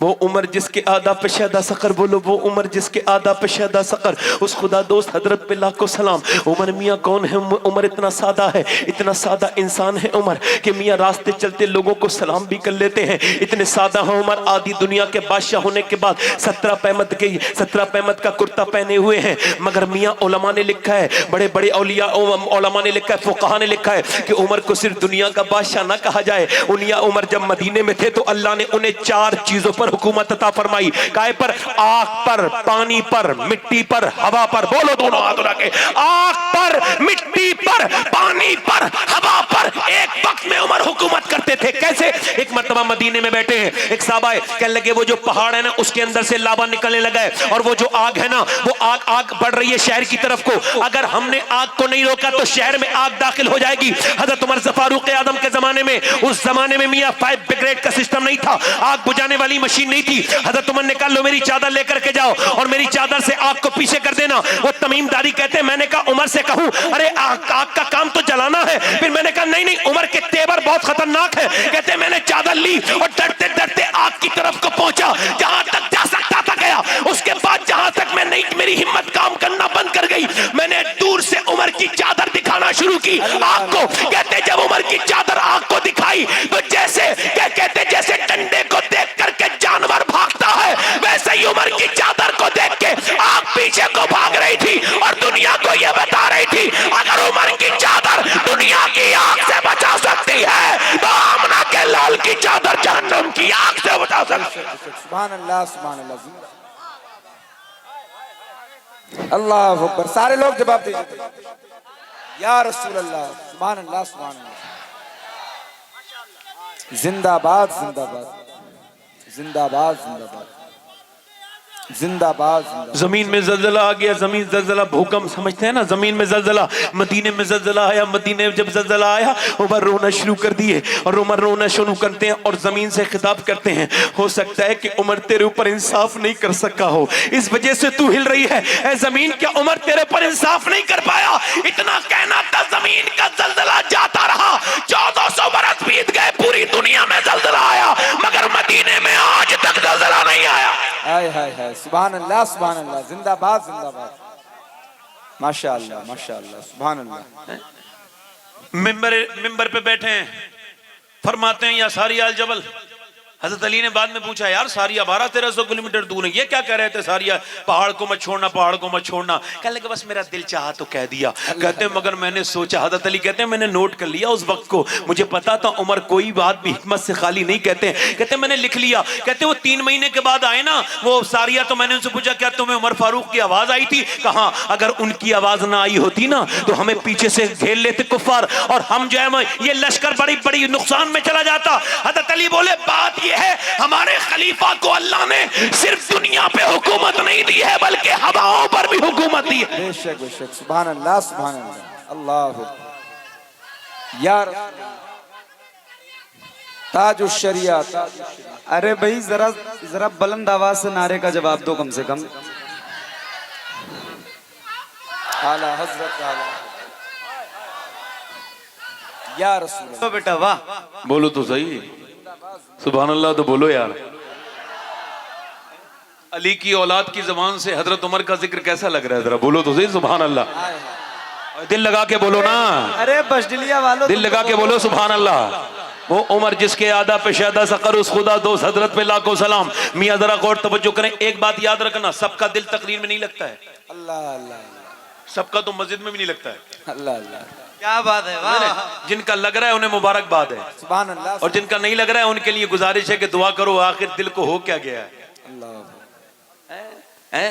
وہ عمر جس کے آدھا پہ شہدہ سقر، بولو وہ عمر جس کے آدھا پہ شہدہ سقر، اس خدا دوست حضرت پہ لاکھوں سلام۔ عمر میاں کون ہے؟ عمر اتنا سادہ ہے، اتنا سادہ انسان ہے عمر کہ میاں راستے چلتے لوگوں کو سلام بھی کر لیتے ہیں، اتنے سادہ ہیں عمر۔ آدھی دنیا کے بادشاہ ہونے کے بعد 17 پیمت کا کرتا پہنے ہوئے ہیں، مگر میاں علماء نے لکھا ہے، بڑے بڑے اولیاء علماء نے لکھا ہے، فقہاء نے لکھا ہے کہ عمر کو صرف دنیا کا بادشاہ نہ کہا جائے۔ عمر جب مدینے میں تھے تو اللہ نے انہیں 4 چیزوں پر حکومت عطا فرمائی، کائے پر؟ آگ پر، پانی پر، مٹی پر، ہوا پر۔ بولو دونوں ہاتھ اٹھا کے، آگ پر، مٹی پر، پانی پر، ہوا پر۔ ایک وقت میں عمر حکومت کرتے تھے۔ کیسے؟ ایک مرتبہ مدینے میں بیٹھے ہیں، ایک صحابہ ہے، کہنے لگے وہ جو پہاڑ ہے نا اس کے اندر سے لاوا نکلنے لگا ہے، اور وہ جو آگ ہے نا وہ آگ بڑھ رہی ہے شہر کی طرف کو، اگر ہم نے آگ کو نہیں روکا تو شہر میں آگ داخل ہو جائے گی۔ حضرت عمر فاروق اعظم کے زمانے میں، اس زمانے میں میاں 5 بریگیڈ کا سسٹم نہیں تھا، آگ بجھانے والی مشین نہیں تھی۔ حضرت عمر نے کہا لو میری چادر لے کر کے جاؤ اور میری چادر سے آگ کو پیچھے کر دینا۔ وہ تمیم داری کہتے ہیں میں نے کہا عمر سے کہوں ارے آگ کا کام تو جلانا ہے؟ پھر میں نے کہا نہیں عمر کے تیور بہت خطرناک ہے۔ کہتے ہیں میں نے چادر لی اور ڈرتے ڈرتے آگ کی طرف کو پہنچا، جہاں تک جا سکتا تھا گیا۔ اس کے بعد جہاں تک میں نہیں، میری ہمت کام کرنا بند کر گئی، میں نے دور سے عمر کی چادر دکھانا شروع کی آگ کو۔ کہتے جب عمر کی چادر آگ کو دکھائی تو جیسے کہتے جیسے ڈنڈے کو دیکھ کر کے جانور بھاگتا ہے، ویسے ہی عمر کی چادر کو دیکھ کے آگ پیچھے کو بھاگ رہی تھی، اور دنیا کو یہ بتا رہی تھی اگر عمر کی چادر دنیا کی آگ سے بچا سکتی ہے تو آمنہ کے لال کی چادر جہنم کی آگ سے بچا سکتی ہے۔ سبحان اللہ، سبحان اللہ، زندہ اللہ اکبر۔ سارے لوگ جواب دیجئے یا رسول اللہ، سبحان اللہ، سبحان اللہ۔ زندہ باد، زندہ باد، زندہ باد، زندہ باد، زندہ باد، زندہ باد۔ زمین میں زلزلہ آ گیا، زمین زلزلہ بھوکم سمجھتے ہیں نا، زمین میں زلزلہ، مدینے میں زلزلہ آیا، مدینے میں جب زلزلہ آیا عمر رونا شروع کر دیے، اور عمر رونا شروع کرتے ہیں اور زمین سے خطاب کرتے ہیں ہو سکتا ہے کہ عمر تیرے اوپر انصاف نہیں کر سکا ہو، اس وجہ سے تو ہل رہی ہے۔ اے زمین کیا عمر تیرے پر انصاف نہیں کر پایا؟ اتنا کہنا تھا، زمین کا زلزلہ جاتا رہا، 1400 برس بیت گئے، پوری دنیا میں زلزلہ آیا مگر مدینے میں آج تک زلزلہ نہیں آیا۔ ہائے ہائے ہائے، سبحان اللہ، سبحان اللہ، زندہ باد، زندہ باد، ماشاء اللہ، ماشاء اللہ، سبحان اللہ۔ ممبر پہ بیٹھے ہیں، فرماتے ہیں یا ساریہ الجبل۔ حضرت علی نے بعد میں پوچھا یار ساریہ 1200-1300 کلومیٹر دور ہے، یہ کیا کہہ رہے تھے ساریہ پہاڑ کو مت چھوڑنا، پہاڑ کو مت چھوڑنا؟ کہنے لگے بس میرا دل چاہا تو کہہ دیا۔ کہتے ہیں مگر میں نے سوچا، حضرت علی کہتے ہیں میں نے نوٹ کر لیا اس وقت کو، مجھے پتا تھا عمر کوئی بات بھی حکمت سے خالی نہیں کہتے ہیں۔ کہتے ہیں میں نے لکھ لیا۔ کہتے ہیں وہ 3 مہینے کے بعد آئے نا وہ ساریہ، تو میں نے ان سے پوچھا کیا تمہیں عمر فاروق کی آواز آئی تھی؟ کہاں اگر ان کی آواز نہ آئی ہوتی نا تو ہمیں پیچھے سے گھیر لیتے کفار، اور ہم جو ہے یہ لشکر بڑی نقصان میں چلا جاتا۔ حضرت علی بولے بات یہ ہے ہمارے خلیفہ کو اللہ نے صرف دنیا پہ حکومت نہیں دی ہے بلکہ ہواؤں پر بھی حکومت دی ہے۔ بے شک، بے شک، سبحان اللہ، سبحان اللہ، اللہ اکبر یا رسول اللہ، تاج الشریعہ، تاج الشریعہ۔ ارے بھائی ذرا بلند آواز سے نعرے کا جواب دو کم سے کم۔ اعلیٰ حضرت، اعلیٰ یا رسول اللہ۔ تو بیٹا واہ، بولو تو صحیح، سبحان اللہ تو بولو یار۔ علی کی اولاد کی زبان سے حضرت عمر کا ذکر کیسا لگ رہا ہے؟ ذرا بولو تو صحیح سبحان اللہ، دل لگا کے بولو نا، ارے بشڈلیا والو دل لگا کے بولو سبحان اللہ۔ وہ عمر جس کے آدھا پہ شہدہ سقر، اس خدا دوست حضرت پہ لاکھوں سلام۔ میاں ذرا غور توجہ کریں، ایک بات یاد رکھنا، سب کا دل تقریر میں نہیں لگتا ہے، اللہ اللہ سب کا تو مسجد میں بھی نہیں لگتا ہے۔ اللہ اللہ، کیا بات ہے، واہ، جن کا لگ رہا ہے انہیں مبارکباد ہے، سبحان اللہ، اور جن کا نہیں لگ رہا ہے ان کے لیے گزارش ہے کہ دعا کرو آخر دل کو ہو کیا گیا ہے۔ اللہ،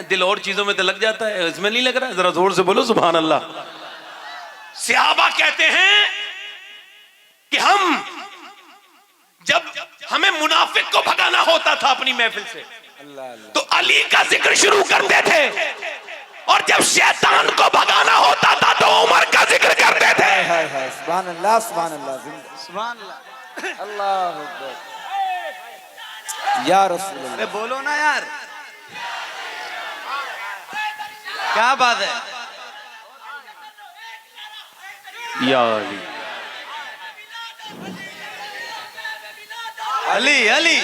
دل اور چیزوں میں تو لگ جاتا ہے، اس میں نہیں لگ رہا ہے، ذرا زور سے بولو سبحان اللہ۔ صحابہ کہتے ہیں کہ ہم جب ہمیں منافق کو بھگانا ہوتا تھا اپنی محفل سے تو علی کا ذکر شروع کرتے تھے، اور جب شیطان کو بھگانا ہوتا تھا تو عمر کا ذکر کرتے تھے۔ سبحان اللہ، سبحان اللہ، سبحان اللہ، اللہ اکبر یا رسول اللہ۔ ارے بولو نا یار، کیا بات ہے، یا علی، علی علی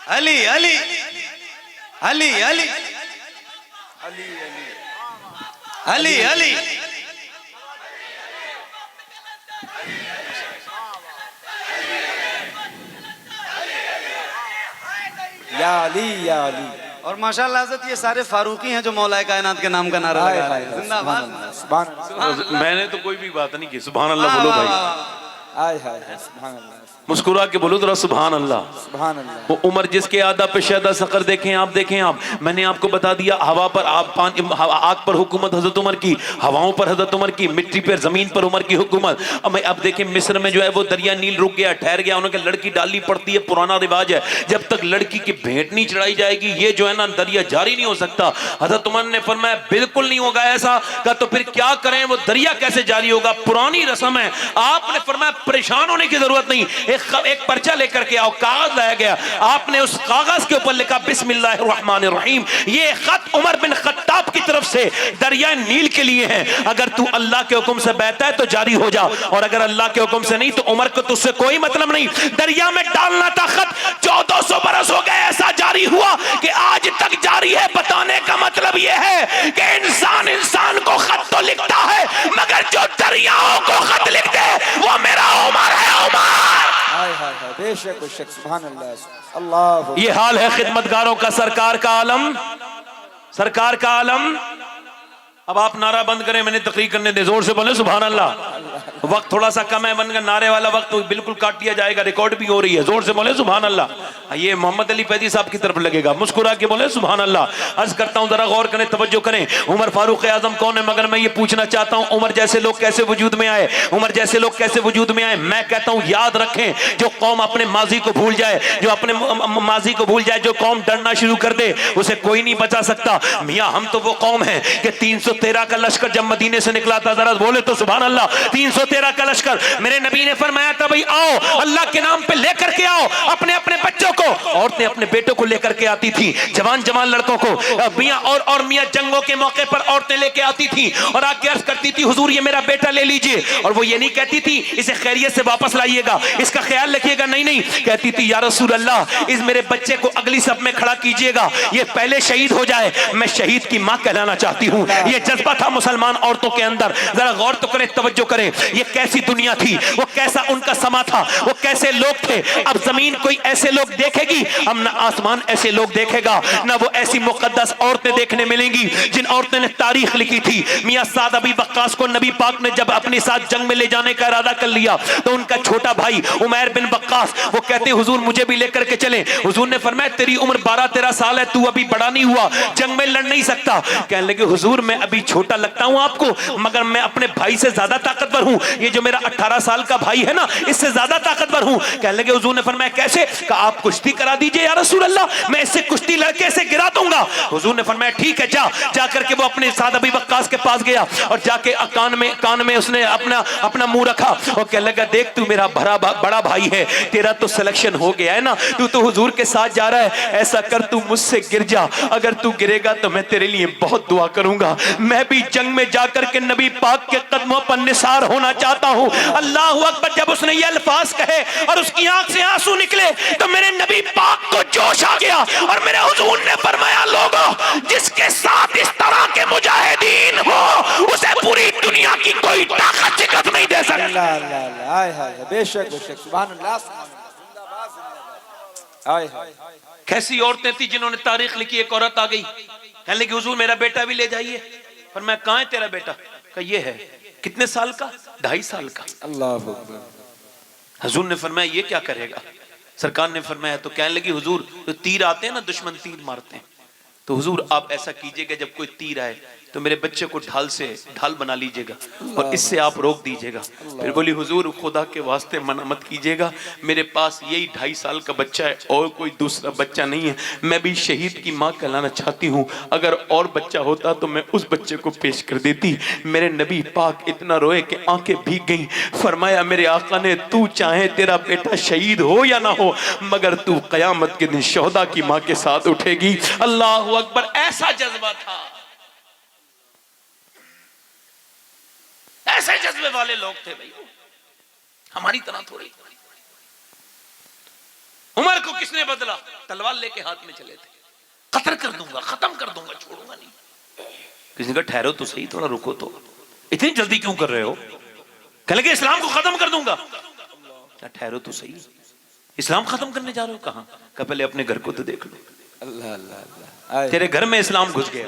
علی علی علی علی علی علی یا علی یا علی. اور ماشاءاللہ حضرت یہ سارے فاروقی ہیں جو مولا کائنات کے نام کا نعرہ ہائے لگا ہائے رہے ہیں. زندہ باد. سبحان اللہ. میں نے تو کوئی بھی بات نہیں کی. سبحان اللہ بولو بھائی, ہائے ہائے ہائے. سبحان اللہ مسکرا کے بولو ذرا سبحان اللہ. سبحان اللہ. وہ عمر جس کے آدھا پہ شہدہ سقر دیکھیں آپ, دیکھیں آپ, میں نے آپ کو بتا دیا ہوا پر آگ پر حکومت حضرت عمر کی, ہواؤں پر حضرت عمر کی, مٹی پر زمین پر عمر کی حکومت. اب دیکھیں مصر میں جو ہے وہ دریا نیل رک گیا, ٹھہر گیا, انہوں نے لڑکی ڈالنی پڑتی ہے, پرانا رواج ہے, جب تک لڑکی کی بھیٹ نہیں چڑھائی جائے گی یہ جو ہے نا دریا جاری نہیں ہو سکتا. حضرت عمر نے فرمایا بالکل نہیں ہوگا ایسا. کہا تو پھر کیا کریں, وہ دریا کیسے جاری ہوگا, پرانی رسم ہے. آپ نے فرمایا پریشان ہونے کی ضرورت نہیں, ایک پرچہ لے کر کے آؤ. کاغذ لایا گیا, آپ نے اس کاغذ کے اوپر لکھا بسم اللہ الرحمن الرحیم. یہ خط عمر بن خطاب کی طرف سے دریا نیل کے لیے ہیں, اگر تو اللہ کے حکم سے بہتا ہے تو جاری ہو جا, اور اگر اللہ کے حکم سے نہیں تو عمر کو تجھ سے کوئی مطلب نہیں. دریا میں ڈالنا تھا خط, 1400 برس ہو گئے ایسا جاری ہوا کہ آج تک جاری ہے. بتانے کا مطلب یہ ہے کہ انسان کو خط تو لکھتا ہے مگر جو دریاؤں کو خط لکھتے وہ میرا عمر ہے. عمر ہائے ہائے ہائے. بے شک و شک. سبحان اللہ. اللہ. یہ حال ہے خدمتگاروں کا, سرکار کا عالم, سرکار کا عالم. اب آپ نعرہ بند کریں, میں نے تقریر کرنے دے, زور سے بولے سبحان اللہ. وقت تھوڑا سا کم ہے, بن گیا نعرے والا وقت بالکل کاٹ دیا جائے گا, ریکارڈ بھی ہو رہی ہے, زور سے بولے سبحان اللہ. یہ محمد علی فیضی صاحب کی طرف لگے گا, مسکرا کے بولے سبحان اللہ. عرض کرتا ہوں ذرا غور کریں, توجہ کریں. عمر فاروق اعظم کون ہے, مگر میں یہ پوچھنا چاہتا ہوں عمر جیسے لوگ کیسے وجود میں آئے, عمر جیسے لوگ کیسے وجود میں آئے. میں کہتا ہوں یاد رکھیں, جو قوم اپنے ماضی کو بھول جائے, جو اپنے ماضی کو بھول جائے, جو قوم ڈرنا شروع کر دے اسے کوئی نہیں بچا سکتا. میاں ہم تو وہ قوم ہیں کہ 313 کا لشکر جب مدینے سے نکلا تھا, ذرا بولے تو سبحان اللہ. 313 کا لشکر, میرے نبی نے فرمایا تھا بھائی آؤ اللہ کے نام پہ لے کر کے آؤ اپنے اپنے بچوں کو. عورتیں اپنے بیٹوں کو لے کر کے آتی تھی, جوان جوان لڑکوں کو. میاں اور میاں جنگوں کے موقع پر عورتیں لے کے آتی تھی اور آ کے عرض کرتی تھی حضور یہ میرا بیٹا لے لیجئے. اور وہ یہ نہیں کہتی تھی اسے خیریت سے واپس لائیے گا, اس کا خیال رکھیے گا, نہیں نہیں, کہتی تھی یا رسول اللہ اس میرے بچے کو اگلی صف میں کھڑا کیجئے گا, یہ پہلے شہید ہو جائے, میں شہید کی ماں کہلانا چاہتی ہوں. یہ جذبہ تھا مسلمان عورتوں کے اندر. ذرا غور تو کریں, توجہ کریں, یہ کیسی دنیا تھی, وہ کیسا ان کا سما تھا, وہ کیسے لوگ تھے. اب زمین کوئی ایسے لوگ دیکھے گی, اب نہ آسمان ایسے لوگ دیکھے گا, نہ وہ ایسی مقدس عورتیں دیکھنے ملیں گی جن عورتیں نے تاریخ لکھی تھی. میاں سعد ابی وقاص کو نبی پاک نے جب اپنے ساتھ جنگ میں لے جانے کا ارادہ کر لیا تو ان کا چھوٹا بھائی عمیر بن وقاص وہ کہتے حضور مجھے بھی لے کر کے چلیں. حضور نے فرمایا تیری عمر 12-13 سال ہے, تو ابھی بڑا نہیں ہوا, جنگ میں لڑ نہیں سکتا. کہنے لگے حضور میں ابھی چھوٹا لگتا ہوں آپ کو مگر میں اپنے بھائی سے زیادہ طاقتور ہوں, یہ جو میرا 18 سال کا بھائی ہے نا اس سے زیادہ طاقتور ہوں. کہنے لگے حضور نے فرمایا کیسے, کہا آپ کشتی کرا دیجئے یا رسول اللہ, میں اس سے کشتی لڑکے سے گرا دوں گا. حضور نے فرمایا ٹھیک ہے جا کر کے وہ اپنے سعد ابی وقاص کے پاس گیا اور جا کے کان میں اس نے اپنا منہ رکھا اور کہنے لگا دیکھ تو میرا بڑا بھائی ہے, تیرا تو سلیکشن ہو گیا ہے نا, تو حضور کے ساتھ جا رہا ہے, ایسا کر تو مجھ سے گر جا, اگر تو گرے گا تو میں تیرے لیے بہت دعا کروں گا, میں بھی جنگ میں جا کر کے نبی پاک کے قدموں پر نثار ہونا چاہتا ہوں. اللہ اکبر. جب اس نے یہ الفاظ کہے اور اس کی آنکھ سے آنسو نکلے تو میرے نبی پاک کو جوش آ گیا اور میرے حضور نے فرمایا لوگوں جس کے ساتھ اس طرح کے مجاہدین ہو اسے پوری دنیا کی کوئی طاقت شکست نہیں دے سکتی. اللہ اللہ اللہ. ہائے ہائے. بے شک و شک. سبحان اللہ. سبحان اللہ. زندہ باد زندہ باد. ہائے ہائے. کیسی عورتیں تھی جنہوں نے تاریخ لکھی. ایک عورت آ گئی, کہنے لگی حضور میرا بیٹا بھی لے جائیے. پر میں کہاں ہے تیرا بیٹا, کہ یہ ہے. کتنے سال کا, 2.5 سال کا. اللہ اکبر. حضور نے فرمایا یہ کیا کرے گا, سرکار نے فرمایا, تو کہنے لگی حضور جو تیر آتے ہیں نا دشمن تیر مارتے ہیں, تو حضور آپ ایسا کیجئے گا جب کوئی تیر آئے تو میرے بچے کو ڈھال بنا لیجئے گا اور اس سے آپ روک دیجئے گا. پھر بولی حضور خدا کے واسطے منع مت کیجئے گا, میرے پاس یہی 2.5 سال کا بچہ ہے اور کوئی دوسرا بچہ نہیں ہے, میں بھی شہید کی ماں کہلانا چاہتی ہوں, اگر اور بچہ ہوتا تو میں اس بچے کو پیش کر دیتی. میرے نبی پاک اتنا روئے کہ آنکھیں بھیگ گئیں. فرمایا میرے آقا نے تو چاہے تیرا بیٹا شہید ہو یا نہ ہو مگر تو قیامت کے دن شہداء کی ماں کے ساتھ اٹھے گی. اللہ اکبر. ایسا جذبہ تھا, ایسے جذبے والے لوگ تھے بھائی, ہماری طرح تھوڑی. عمر کو کس نے بدلا؟ تلوار لے کے ہاتھ میں چلے تھے. قتل کر دوں گا، ختم کر دوں گا، چھوڑوں گا نہیں. کسی نے کہا ٹھہرو تو صحیح، تھوڑا رکو تو، اتنی جلدی کیوں کر رہے ہو؟ کہنے لگے اسلام کو ختم کر دوں گا. ٹھہرو تو صحیح، اسلام ختم کرنے جا رہے ہو؟ کہاں؟ کہ پہلے اپنے گھر کو تو دیکھ لو. اللہ اللہ اللہ. تیرے گھر میں اسلام گھس گیا.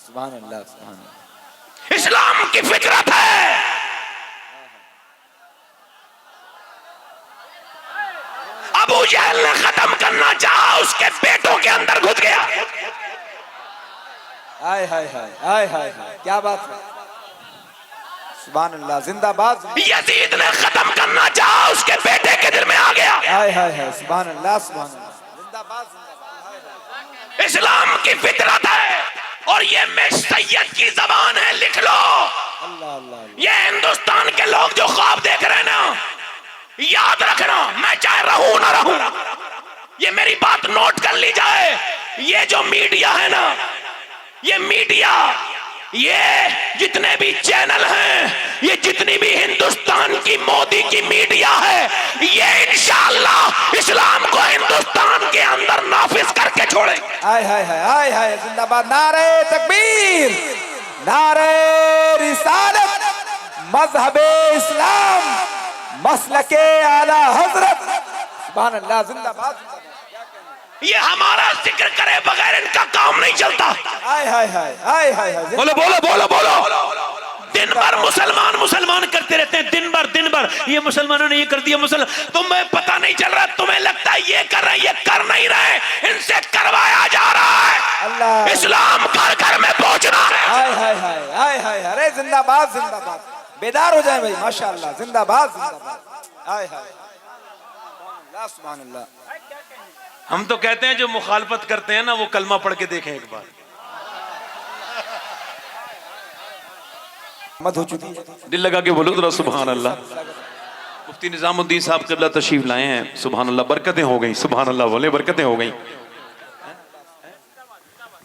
سبحان اللہ سبحان اللہ. اسلام کی فطرت ہے. ابو جہل نے ختم کرنا چاہا، اس کے بیٹوں کے اندر گھس گیا. ہائے ہائے ہائے ہائے ہائے ہائے، کیا بات ہے. سبحان اللہ. زندہ باد. یزید نے ختم کرنا چاہا، اس کے بیٹے کے دل میں آ گیا. ہائے ہائے ہائے. سبحان اللہ سبحان اللہ. زندہ باد زندہ اسلام کی فطرت ہے، اور یہ میں سید کی زبان ہے، لکھ لو. باد. اللہ اللہ اللہ. یہ ہندوستان کے لوگ جو خواب دیکھ رہے ہیں نا، یاد رکھنا، میں چاہے رہوں نہ رہوں، یہ میری بات نوٹ کر لی جائے. یہ جو میڈیا ہے نا، یہ میڈیا، یہ جتنے بھی چینل ہیں، یہ جتنی بھی ہندوستان کی مودی کی میڈیا ہے، یہ انشاءاللہ اسلام کو ہندوستان کے اندر نافذ کر کے چھوڑیں. ہائے ہائے ہائے ہائے ہائے. زندہ باد. نعرہ تکبیر، نعرہ رسالت، مذہب اسلام، مسلک اعلی حضرت. سبحان اللہ. زندہ باد. یہ ہمارا ذکر کرے بغیر ان کا کام نہیں چلتا. ہائے ہائے ہائے ہائے ہائے. بولو بولو بولو بولو. دن بھر مسلمان کرتے رہتے ہیں، دن بھر یہ مسلمانوں نے یہ کر دیا، تمہیں پتہ نہیں چل رہا، تمہیں لگتا ہے یہ کر رہے ہیں، یہ کر نہیں رہے، ان سے کروایا جا رہا ہے. اللہ. اسلام گھر گھر میں پہنچنا ہے. ہائے ہائے ہائے ہائے ہائے. ارے زندہ باد زندہ باد. بیدار ہو جائیں بھائی. ماشاءاللہ. زندہ باد زندہ باد. ہائے ہائے. سبحان اللہ سبحان اللہ. ہم تو کہتے ہیں جو مخالفت کرتے ہیں نا، وہ کلمہ پڑھ کے دیکھیں ایک بار. مت ہو چکی. دل لگا کے بولو ذرا سبحان اللہ. مفتی نظام الدین صاحب قبلہ تشریف لائے ہیں. سبحان اللہ. برکتیں ہو گئیں. سبحان اللہ بولے، برکتیں ہو گئیں.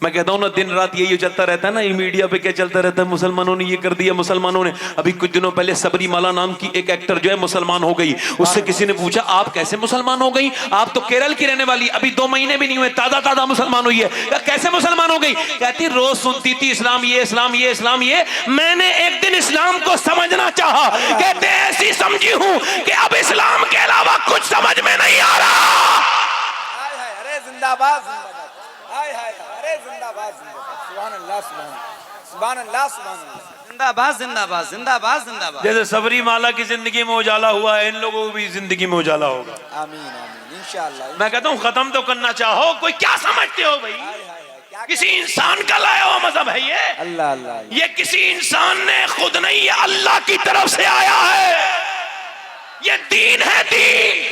میں کہتا ہوں نا، دن رات یہی چلتا رہتا ہے نا، یہ میڈیا پہ کیا چلتا رہتا ہے، مسلمانوں نے یہ کر دیا، مسلمانوں نے. ابھی کچھ دنوں پہلے سبری مالا نام کی ایک ایکٹر جو ہے مسلمان ہو گئی. اس سے کسی نے پوچھا آپ کیسے مسلمان ہو گئی، آپ تو کیرل کی رہنے والی، ابھی 2 مہینے بھی نہیں ہوئے، تازہ مسلمان ہوئی ہے. کیسے مسلمان ہو گئی؟ کہتی روز سنتی تھی اسلام یہ اسلام یہ اسلام یہ، میں نے ایک دن اسلام کو سمجھنا چاہا، کہتے ایسی سمجھی ہوں کہ اب اسلام کے علاوہ کچھ سمجھ میں نہیں آ رہا. ہائے ہائے. ارے زندہ باد زندہ باد. ہائے ہائے. ارے زندہ باد زندہ باد. سبحان اللہ سبحان اللہ. سبحان اللہ سبحان اللہ. زندہ باد زندہ باد زندہ باد زندہ باد. جیسے سبری مالا کی زندگی میں اجالا ہوا ہے، ان لوگوں کو بھی زندگی میں اجالا ہوگا. آمین آمین انشاءاللہ. میں کہتا ہوں ختم تو کرنا چاہو، کوئی کیا سمجھتے ہو بھائی؟ کسی انسان کا لایا ہوا مذہب ہے یہ. اللہ اللہ. یہ کسی انسان نے خود نہیں، یہ اللہ کی طرف سے آیا ہے. یہ دین ہے، دین،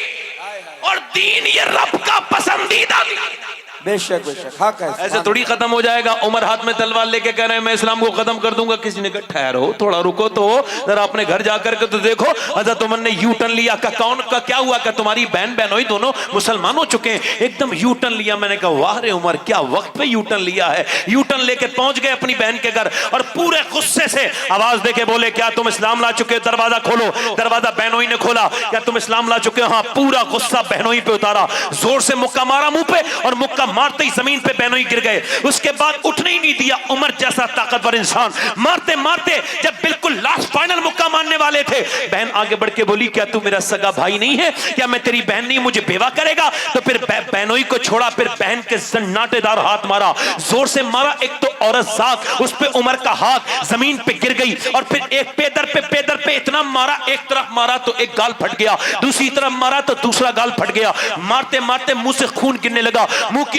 اور دین یہ رب کا پسندیدہ دین. بے شک بے شک. حق ہے. ایسے تھوڑی ختم ہو جائے گا. عمر ہاتھ میں تلوار لے کے کہہ رہے ہیں میں اسلام کو ختم کر دوں گا. کسی نے کہا ٹھہرو تھوڑا رکو تو ذرا اپنے گھر جا کر کے تو دیکھو. حضرت عمر نے یو ٹرن لیا. کہ کون کا کیا ہوا؟ کہ تمہاری بہن بہنوئی دونوں مسلمان ہو چکے ہیں. ایک دم یو ٹرن لیا. میں نے کہا واہ رے عمر، کیا وقت پہ یو ٹرن لیا ہے. یو ٹرن لے کے پہنچ گئے اپنی بہن کے گھر، اور پورے غصے سے آواز دے کے بولے کیا تم اسلام لا چکے ہو؟ دروازہ کھولو. دروازہ بہنوئی نے کھولا. کیا تم اسلام لا چکے ہو؟ ہاں. پورا غصہ بہنوئی پہ اتارا، زور سے مکہ مارا منہ پہ، اور مکہ مارتے ہی زمین پہ بہنوئی گر گئے. اس کے بعد اٹھنے ہی نہیں دیا. عمر جیسا طاقتور انسان مارتے مارتے جب بالکل لاسٹ فائنل مکہ مارنے والے تھے، بہن آگے بڑھ کے بولی کیا تو میرا سگا بھائی نہیں ہے؟ کیا میں تیری بہن نہیں، مجھے بیوہ کرے گا؟ تو پھر بہنوئی کو چھوڑا، پھر بہن کے سناٹے دار ہاتھ مارا، زور سے مارا. ایک تو عورت ذات، اس پہ عمر کا ہاتھ زمین پہ گر گئی، اور پھر ایک پیدر پہ اتنا مارا. ایک طرف مارا تو ایک گال پھٹ گیا، دوسری طرف مارا تو دوسرا گال پھٹ گیا. مارتے مارتے منہ سے خون گرنے لگا،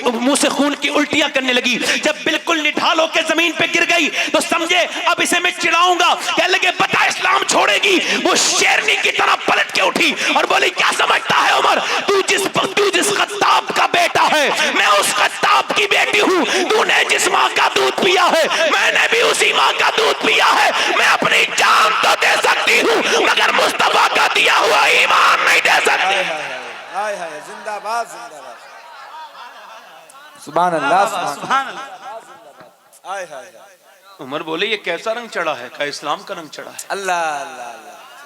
منہ سے خون کی الٹیاں کرنے لگی. جب بالکل نڈھال ہو کے زمین پہ گر گئی تو سمجھے اب اسے میں چڑھاؤں گا. کہنے لگے بتا اسلام چھوڑے گی؟ وہ شیرنی کی طرح پلٹ کے اٹھی اور بولی کیا سمجھتا ہے عمر، تو جس خطاب کا بیٹا ہے میں اس خطاب کی بیٹی ہوں. تو نے جس ماں کا دودھ پیا ہے میں نے بھی اسی ماں کا دودھ پیا ہے. میں اپنی جان تو دے سکتی ہوں مگر مصطفیٰ کا دیا ہوا ایمان نہیں دے سکتی. ہائے ہائے. زندہ باد زندہ باد. سبحان اللہ سبحان اللہ. ہائے ہائے. عمر بولے یہ کیسا رنگ چڑھا ہے؟ کہا اسلام کا رنگ چڑھا ہے. اللہ اللہ اللہ.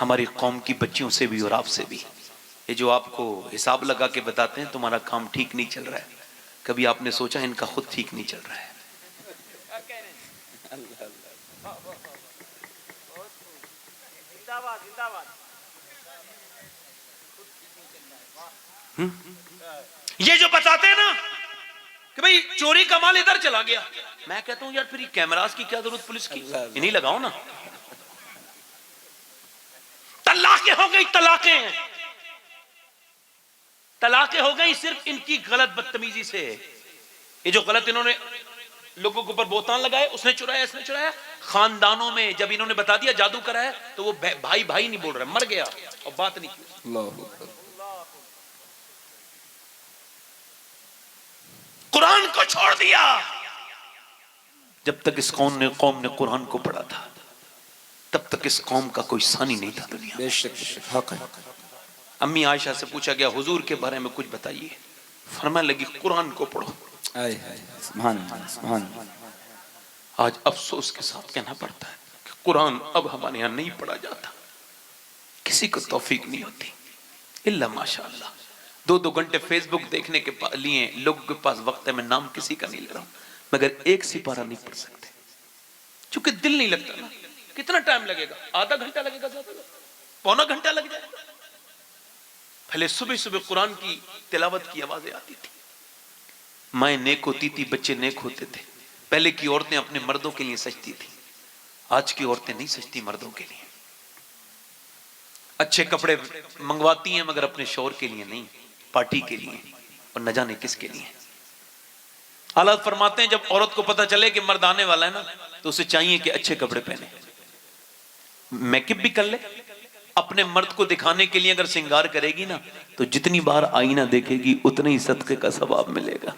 ہماری قوم کی بچیوں سے بھی اور آپ سے بھی. یہ جو آپ کو حساب لگا کے بتاتے ہیں تمہارا کام ٹھیک نہیں چل رہا ہے، کبھی آپ نے سوچا ان کا خود ٹھیک نہیں چل رہا ہے؟ یہ جو بتاتے ہیں نا کہ بھئی چوری کا مال ادھر چلا گیا، میں کہتا ہوں یار پھر یہ کیمراز کی کیا ضرورت پولیس کی؟ انہیں لگاؤ نا. طلاقیں ہو گئی، طلاقیں ہیں، طلاقیں ہو گئی صرف ان کی غلط بدتمیزی سے. یہ جو غلط انہوں نے لوگوں کے اوپر بہتان لگائے، اس نے چرایا، اس نے چرایا. خاندانوں میں جب انہوں نے بتا دیا جادو کرا ہے تو وہ بھائی بھائی نہیں بول رہا، مر گیا اور بات نہیں کی. قرآن کو چھوڑ دیا. جب تک اس قوم نے قرآن کو پڑھا تھا تب تک اس قوم کا کوئی ثانی نہیں تھا دنیا. بے شک حق ہے. امی عائشہ سے پوچھا گیا حضور کے بارے میں کچھ بتائیے، فرمانے لگی قرآن کو پڑھو. سبحان اللہ سبحان اللہ. آج افسوس کے ساتھ کہنا پڑتا ہے کہ قرآن اب ہمارے یہاں نہیں پڑھا جاتا، کسی کو توفیق نہیں ہوتی الا ماشاءاللہ. 2 گھنٹے فیس بک دیکھنے کے لیے لوگوں کے پاس وقت ہے، میں نام کسی کا نہیں لے رہا ہوں، مگر ایک سپارہ نہیں پڑھ سکتے چونکہ دل نہیں لگتا نا. کتنا ٹائم لگے گا؟ آدھا گھنٹہ لگے گا، پونا گھنٹہ لگ جائے گا. پہلے صبح صبح قرآن کی تلاوت کی آوازیں آتی تھی، مائیں نیک ہوتی تھی، بچے نیک ہوتے تھے. پہلے کی عورتیں اپنے مردوں کے لیے سجتی تھی، آج کی عورتیں نہیں سجتی مردوں کے لیے. اچھے کپڑے منگواتی ہیں مگر اپنے شوہر کے لیے نہیں، پارٹی کے لیے اور نہ جانے کس کے لیے. حالات فرماتے ہیں جب عورت کو پتہ چلے کہ مرد آنے والا ہے نا تو اسے چاہیے کہ اچھے کپڑے پہنے، میک اپ بھی کر لے. اپنے مرد کو دکھانے کے لیے اگر سنگار کرے گی نا تو جتنی بار آئینہ دیکھے گی اتنے ہی صدقے کا ثواب ملے گا.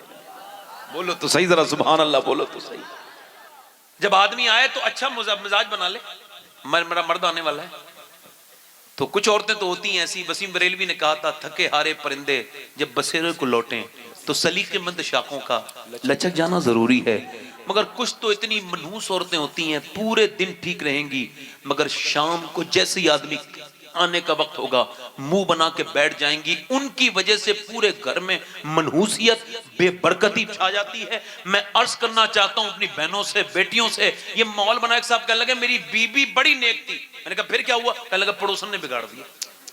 بولو تو صحیح، ذرا سبحان اللہ بولو تو صحیح. جب آدمی آئے تو اچھا مزاج بنا لے، میرا مرد آنے والا ہے. تو کچھ عورتیں تو ہوتی ہیں ایسی، وسیم بریلوی نے کہا تھا تھکے ہارے پرندے جب بسیرے کو لوٹیں تو سلیقے مند شاخوں کا لچک جانا ضروری ہے. مگر کچھ تو اتنی منحوس عورتیں ہوتی ہیں پورے دن ٹھیک رہیں گی مگر شام کو جیسے ہی آدمی آنے کا وقت ہوگا منہ بنا کے بیٹھ جائیں گی. ان کی وجہ سے پورے گھر میں منحوسیت بے برکتی چھا جاتی ہے. میں عرض کرنا چاہتا ہوں اپنی بہنوں سے، بیٹیوں سے، یہ ماحول بنا. ایک صاحب کہنے لگے میری بیوی بڑی نیک تھی. میں نے کہا پھر کیا ہوا؟ کہنے لگا پڑوسن نے بگاڑ دیا.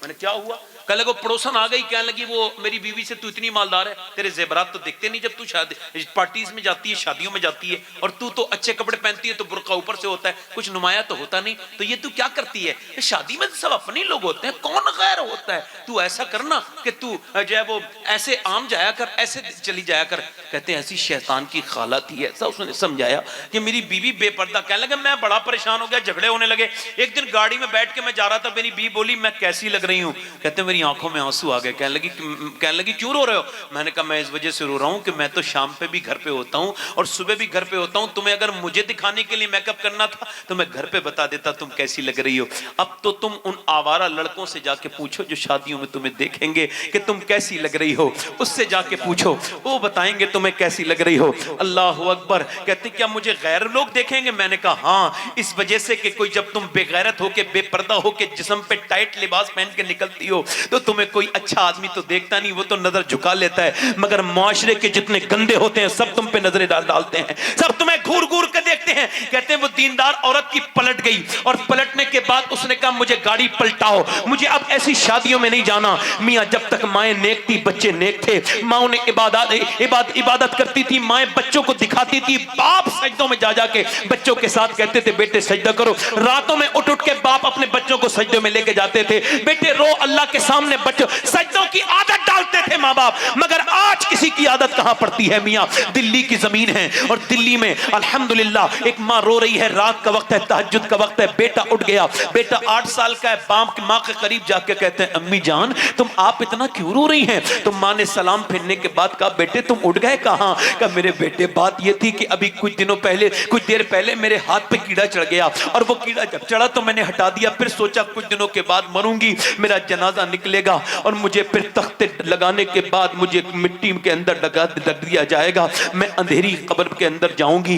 میں نے کیا ہوا؟ کہنے لگا پڑوسن آ گئی، کہنے لگی وہ میری بیوی سے تو اتنی مالدار ہے، تیرے زیورات تو دیکھتے نہیں جب تو شادی پارٹیز میں جاتی ہے، شادیوں میں جاتی ہے، اور تو اچھے کپڑے پہنتی ہے تو برقع اوپر سے ہوتا ہے، کچھ نمایاں تو ہوتا نہیں، تو یہ تو کیا کرتی ہے؟ شادی میں سب اپنے لوگ ہوتے ہیں، کون غیر ہوتا ہے؟ تو ایسا کرنا کہ تو جو ہے وہ ایسے عام جایا کر، ایسے چلی جایا کر. کہتے ہیں ایسی شیطان کی خالہ تھی. ایسا اس نے سمجھایا کہ میری بیوی بے پردہ. کہنے لگا میں بڑا پریشان ہو گیا، جھگڑے ہونے لگے. ایک دن گاڑی میں بیٹھ کے میں جا رہا تھا، میری بیوی بولی میں کیسی لگ رہی ہوں؟ کہتے ہیں میری آنکھوں میں آنسو آ گئے. کہنے لگی کیوں رو رہے ہو؟ میں نے کہا میں اس وجہ سے رو رہا ہوں کہ میں تو شام پہ بھی گھر پہ ہوتا ہوں اور صبح بھی گھر پہ ہوتا ہوں. تمہیں اگر مجھے دکھانے کے لیے میک اپ کرنا تھا تو میں گھر پہ بتا دیتا تم کیسی لگ رہی ہو. اب تو تم ان آوارہ لڑکوں سے جا کے پوچھو جو شادیوں میں تمہیں دیکھیں گے کہ تم کیسی لگ رہی ہو، اس سے جا کے پوچھو، وہ بتائیں گے تمہیں کیسی لگ رہی ہو. اللہ اکبر. کہتے کیا مجھے غیر لوگ دیکھیں گے؟ میں نے کہا ہاں، اس وجہ سے کہ کوئی جب تم بے غیرت ہو کے بے پردہ ہو کے جسم پہ ٹائٹ لباس پہن کے نکلتی ہو تو تمہیں کوئی اچھا آدمی تو دیکھتا نہیں، وہ تو نظر جھکا لیتا ہے. مگر معاشرے کے جتنے گندے ہوتے ہیں سب تم پہ نظریں ڈالتے ہیں، سب تمہیں گھور گھور کے دیکھتے ہیں. کہتے ہیں وہ دیندار عورت کی پلٹ گئی اور پلٹنے کے بعد اس نے کہا مجھے گاڑی پلٹاؤ، مجھے اب ایسی شادیوں میں نہیں جانا. میاں جب تک مائیں نیک تھی بچے نیک تھے. ماں نے عبادت کرتی تھی، مائیں بچوں کو دکھاتی تھی. باپ سجدوں میں جا کے بچوں کے ساتھ کہتے تھے بیٹے سجدہ کرو. راتوں میں اٹھ کے باپ اپنے بچوں کو سجدوں میں لے کے جاتے تھے، بیٹے رو اللہ کے سامنے. بچوں سجدوں کی عادت ڈالتے تھے ماں باپ. مگر آج کسی کی عادت کہاں پڑتی ہے میاں؟ دلی کی زمین ہے اور دلی میں الحمدللہ ایک ماں رو رہی ہے، رات کا وقت ہے، تہجد کا وقت ہے، بیٹا اٹھ گیا، بیٹا 8 سال کا ہے. ماں کے قریب جا کے کہتے ہیں امی جان تم آپ اتنا کیوں رو رہی ہیں؟ تو ماں نے سلام پھیرنے کے بعد کہا بیٹے تم اٹھ گئے کہاں؟ کہ میرے بیٹے بات یہ تھی کہ ابھی کچھ دیر پہلے میرے ہاتھ پہ کیڑا چڑھ گیا اور وہ کیڑا جب چڑھا تو میں نے ہٹا دیا. پھر سوچا کچھ دنوں کے بعد مروں گی، میرا جنازہ نکلے گا اور مجھے پھر تختے لگانے کے بعد مجھے مٹی کے اندر لگ دیا جائے گا، میں اندھیری قبر کے اندر جاؤں گی.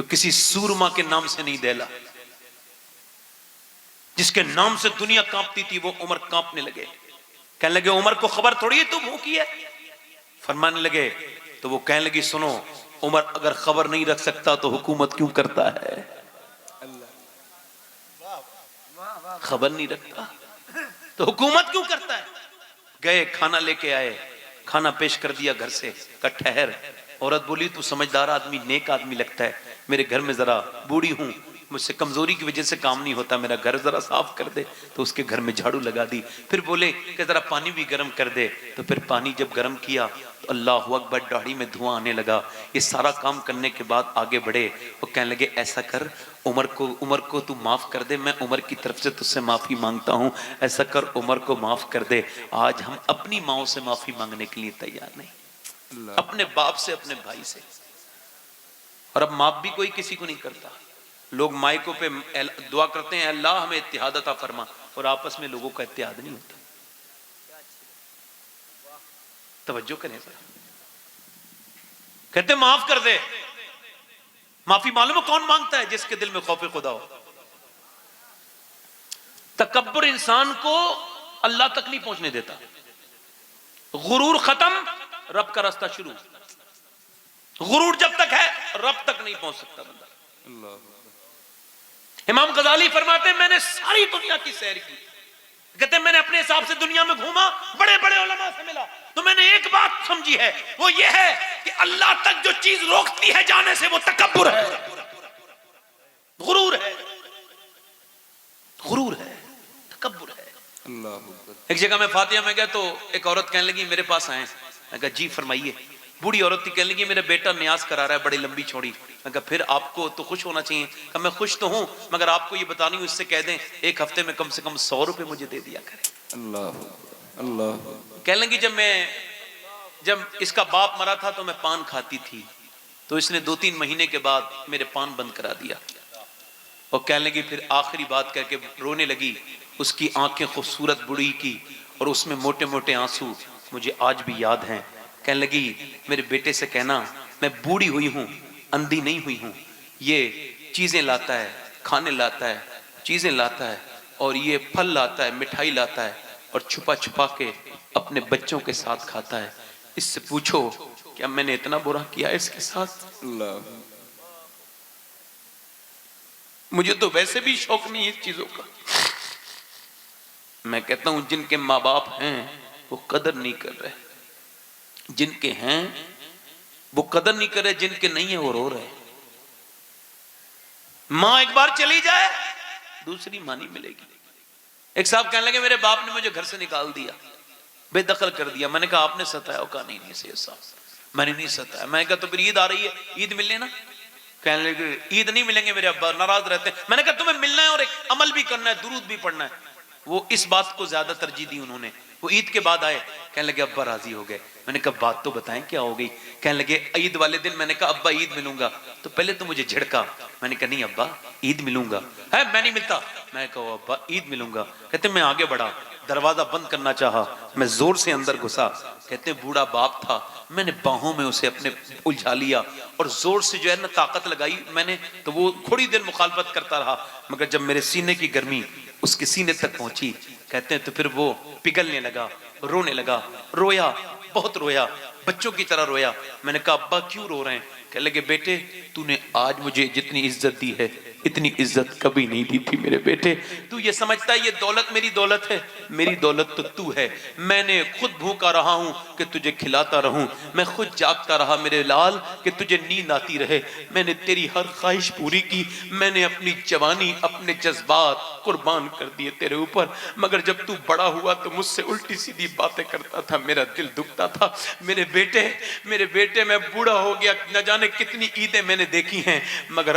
جو کسی سورما کے نام سے نہیں دہلا، جس کے نام سے دنیا کانپتی تھی، وہ عمر کانپنے لگے. کہنے لگے عمر کو خبر تھوڑی ہے تو بھوکی ہے. فرمانے لگے تو وہ کہنے لگی سنو عمر اگر خبر نہیں رکھ سکتا تو حکومت کیوں کرتا ہے؟ خبر نہیں رکھتا تو حکومت کیوں کرتا ہے؟ گئے کھانا لے کے آئے، کھانا پیش کر دیا گھر سے. کہ ٹھہر. عورت بولی تو سمجھدار آدمی، نیک آدمی لگتا ہے، میرے گھر میں ذرا بوڑھی ہوں، مجھ سے کمزوری کی وجہ سے کام نہیں ہوتا، میرا گھر ذرا صاف کر دے. تو اس کے گھر میں جھاڑو لگا دی. پھر بولے کہ ذرا پانی بھی گرم کر دے. تو پھر پانی جب گرم کیا تو اللہ اکبر، داڑھی میں دھواں آنے لگا. یہ سارا کام کرنے کے بعد آگے بڑھے. وہ کہنے لگے ایسا کر عمر کو تو معاف کر دے، میں عمر کی طرف سے تجھ سے معافی مانگتا ہوں. ایسا کر عمر کو معاف کر دے. آج ہم اپنی ماؤں سے معافی مانگنے کے لیے تیار نہیں، اپنے باپ سے، اپنے بھائی سے. اور اب معاف بھی کوئی کسی کو نہیں کرتا. لوگ مائکوں پہ دعا کرتے ہیں اللہ ہمیں اتحاد عطا فرما، اور آپس میں لوگوں کا اتحاد نہیں ہوتا. توجہ کریں ذرا. کہتے معاف کر دے. معافی معلوم ہے کون مانگتا ہے؟ جس کے دل میں خوف خدا ہو. تکبر انسان کو اللہ تک نہیں پہنچنے دیتا. غرور ختم، رب کا راستہ شروع. غرور جب تک ہے رب تک نہیں پہنچ سکتا بندہ. امام غزالی فرماتے ہیں میں نے ساری دنیا کی سیر کی. کہتے ہیں میں نے اپنے حساب سے دنیا میں گھوما، بڑے بڑے علماء سے ملا، تو میں نے ایک بات سمجھی ہے، وہ یہ ہے کہ اللہ تک جو چیز روکتی ہے جانے سے وہ تکبر ہے، غرور ہے، غرور ہے، تکبر ہے. ایک جگہ میں فاتحہ میں گیا تو ایک عورت کہنے لگی میرے پاس آئے. میں کہا جی فرمائیے. بوڑھی عورت تھی، کہنے لگی میرا بیٹا نیاز کرا رہا ہے بڑی لمبی چوڑی. میں کہا پھر آپ کو تو خوش ہونا چاہیے. کہ میں خوش تو ہوں مگر آپ کو یہ بتانی ہوں، اس سے کہہ دیں ایک ہفتے میں کم سے کم 100 روپے مجھے دے دیا کریں. اللہ. کہنے لگی جب اس کا باپ مرا تھا تو میں پان کھاتی تھی، تو اس نے 2-3 مہینے کے بعد میرے پان بند کرا دیا. اور کہنے لگی پھر آخری بات کہہ کے رونے لگی. اس کی آنکھیں خوبصورت بوڑھی کی اور اس میں موٹے موٹے آنسو مجھے آج بھی یاد ہیں. کہنے لگی میرے بیٹے سے کہنا میں بوڑھی ہوئی ہوں، اندھی نہیں ہوئی ہوں. یہ چیزیں لاتا ہے، کھانے لاتا ہے، چیزیں لاتا ہے، اور یہ پھل لاتا ہے، مٹھائی لاتا ہے، اور چھپا چھپا کے اپنے بچوں کے ساتھ کھاتا ہے. اس سے پوچھو کیا میں نے اتنا برا کیا ہے اس کے ساتھ؟ مجھے تو ویسے بھی شوق نہیں اس چیزوں کا. میں کہتا ہوں جن کے ماں باپ ہیں وہ قدر نہیں کر رہے، جن کے ہیں وہ قدر نہیں کر رہے، جن کے نہیں ہیں وہ رو رہے. ماں ایک بار چلی جائے دوسری ماں نہیں ملے گی. ایک صاحب کہنے لگے میرے باپ نے مجھے گھر سے نکال دیا، بے دخل کر دیا. میں نے کہا آپ نے ستایا؟ کہا نہیں سید صاحب میں نے نہیں ستایا. میں نے کہا تو پھر عید آ رہی ہے، عید ملنے نا. کہنے لگے عید نہیں ملیں گے، میرے ابا ناراض رہتے ہیں. میں نے کہا تمہیں ملنا ہے اور ایک عمل بھی کرنا ہے، درود بھی پڑھنا ہے. وہ اس بات کو زیادہ ترجیح دی انہوں نے. وہ عید کے بعد آئے، کہنے لگے ابا راضی ہو گئے. میں نے کہا بات تو بتائیں کیا ہو گئی؟ کہنے لگے عید والے دن میں نے کہا ابا عید ملوں گا، تو پہلے تو مجھے جھڑکا. میں نے کہا نہیں ابا عید ملوں گا. ہے میں نہیں ملتا. میں نے کہا ابا عید ملوں گا. کہتے میں آگے بڑھا، دروازہ بند کرنا چاہا، میں زور سے اندر گھسا. کہتے بوڑھا باپ تھا، میں نے باہوں میں اسے اپنے الجھا لیا اور زور سے جو ہے نا طاقت لگائی میں نے. تو وہ تھوڑی دیر مخالفت کرتا رہا، مگر جب میرے سینے کی گرمی اس کے سینے تک پہنچی، کہتے ہیں تو پھر وہ پگھلنے لگا، رونے لگا. رویا، بہت رویا، بچوں کی طرح رویا. میں نے کہا ابا کیوں رو رہے ہیں؟ کہنے لگے بیٹے تو نے آج مجھے جتنی عزت دی ہے اتنی عزت کبھی نہیں دی تھی میرے بیٹے. تو یہ سمجھتا ہے یہ دولت میری دولت ہے؟ میری دولت تو ہے. میں نے خود بھوکا رہا ہوں کہ تجھے کھلاتا رہوں، میں خود جاگتا رہا میرے لال کہ تجھے نیند آتی رہے. میں نے تیری ہر خواہش پوری کی، میں نے اپنی جوانی، اپنے جذبات قربان کر دیے تیرے اوپر. مگر جب تو بڑا ہوا تو مجھ سے الٹی سیدھی باتیں کرتا تھا، میرا دل دکھتا تھا. میرے بیٹے میں بوڑھا ہو گیا، نہ جانے کتنی عیدیں میں نے دیکھی ہیں، مگر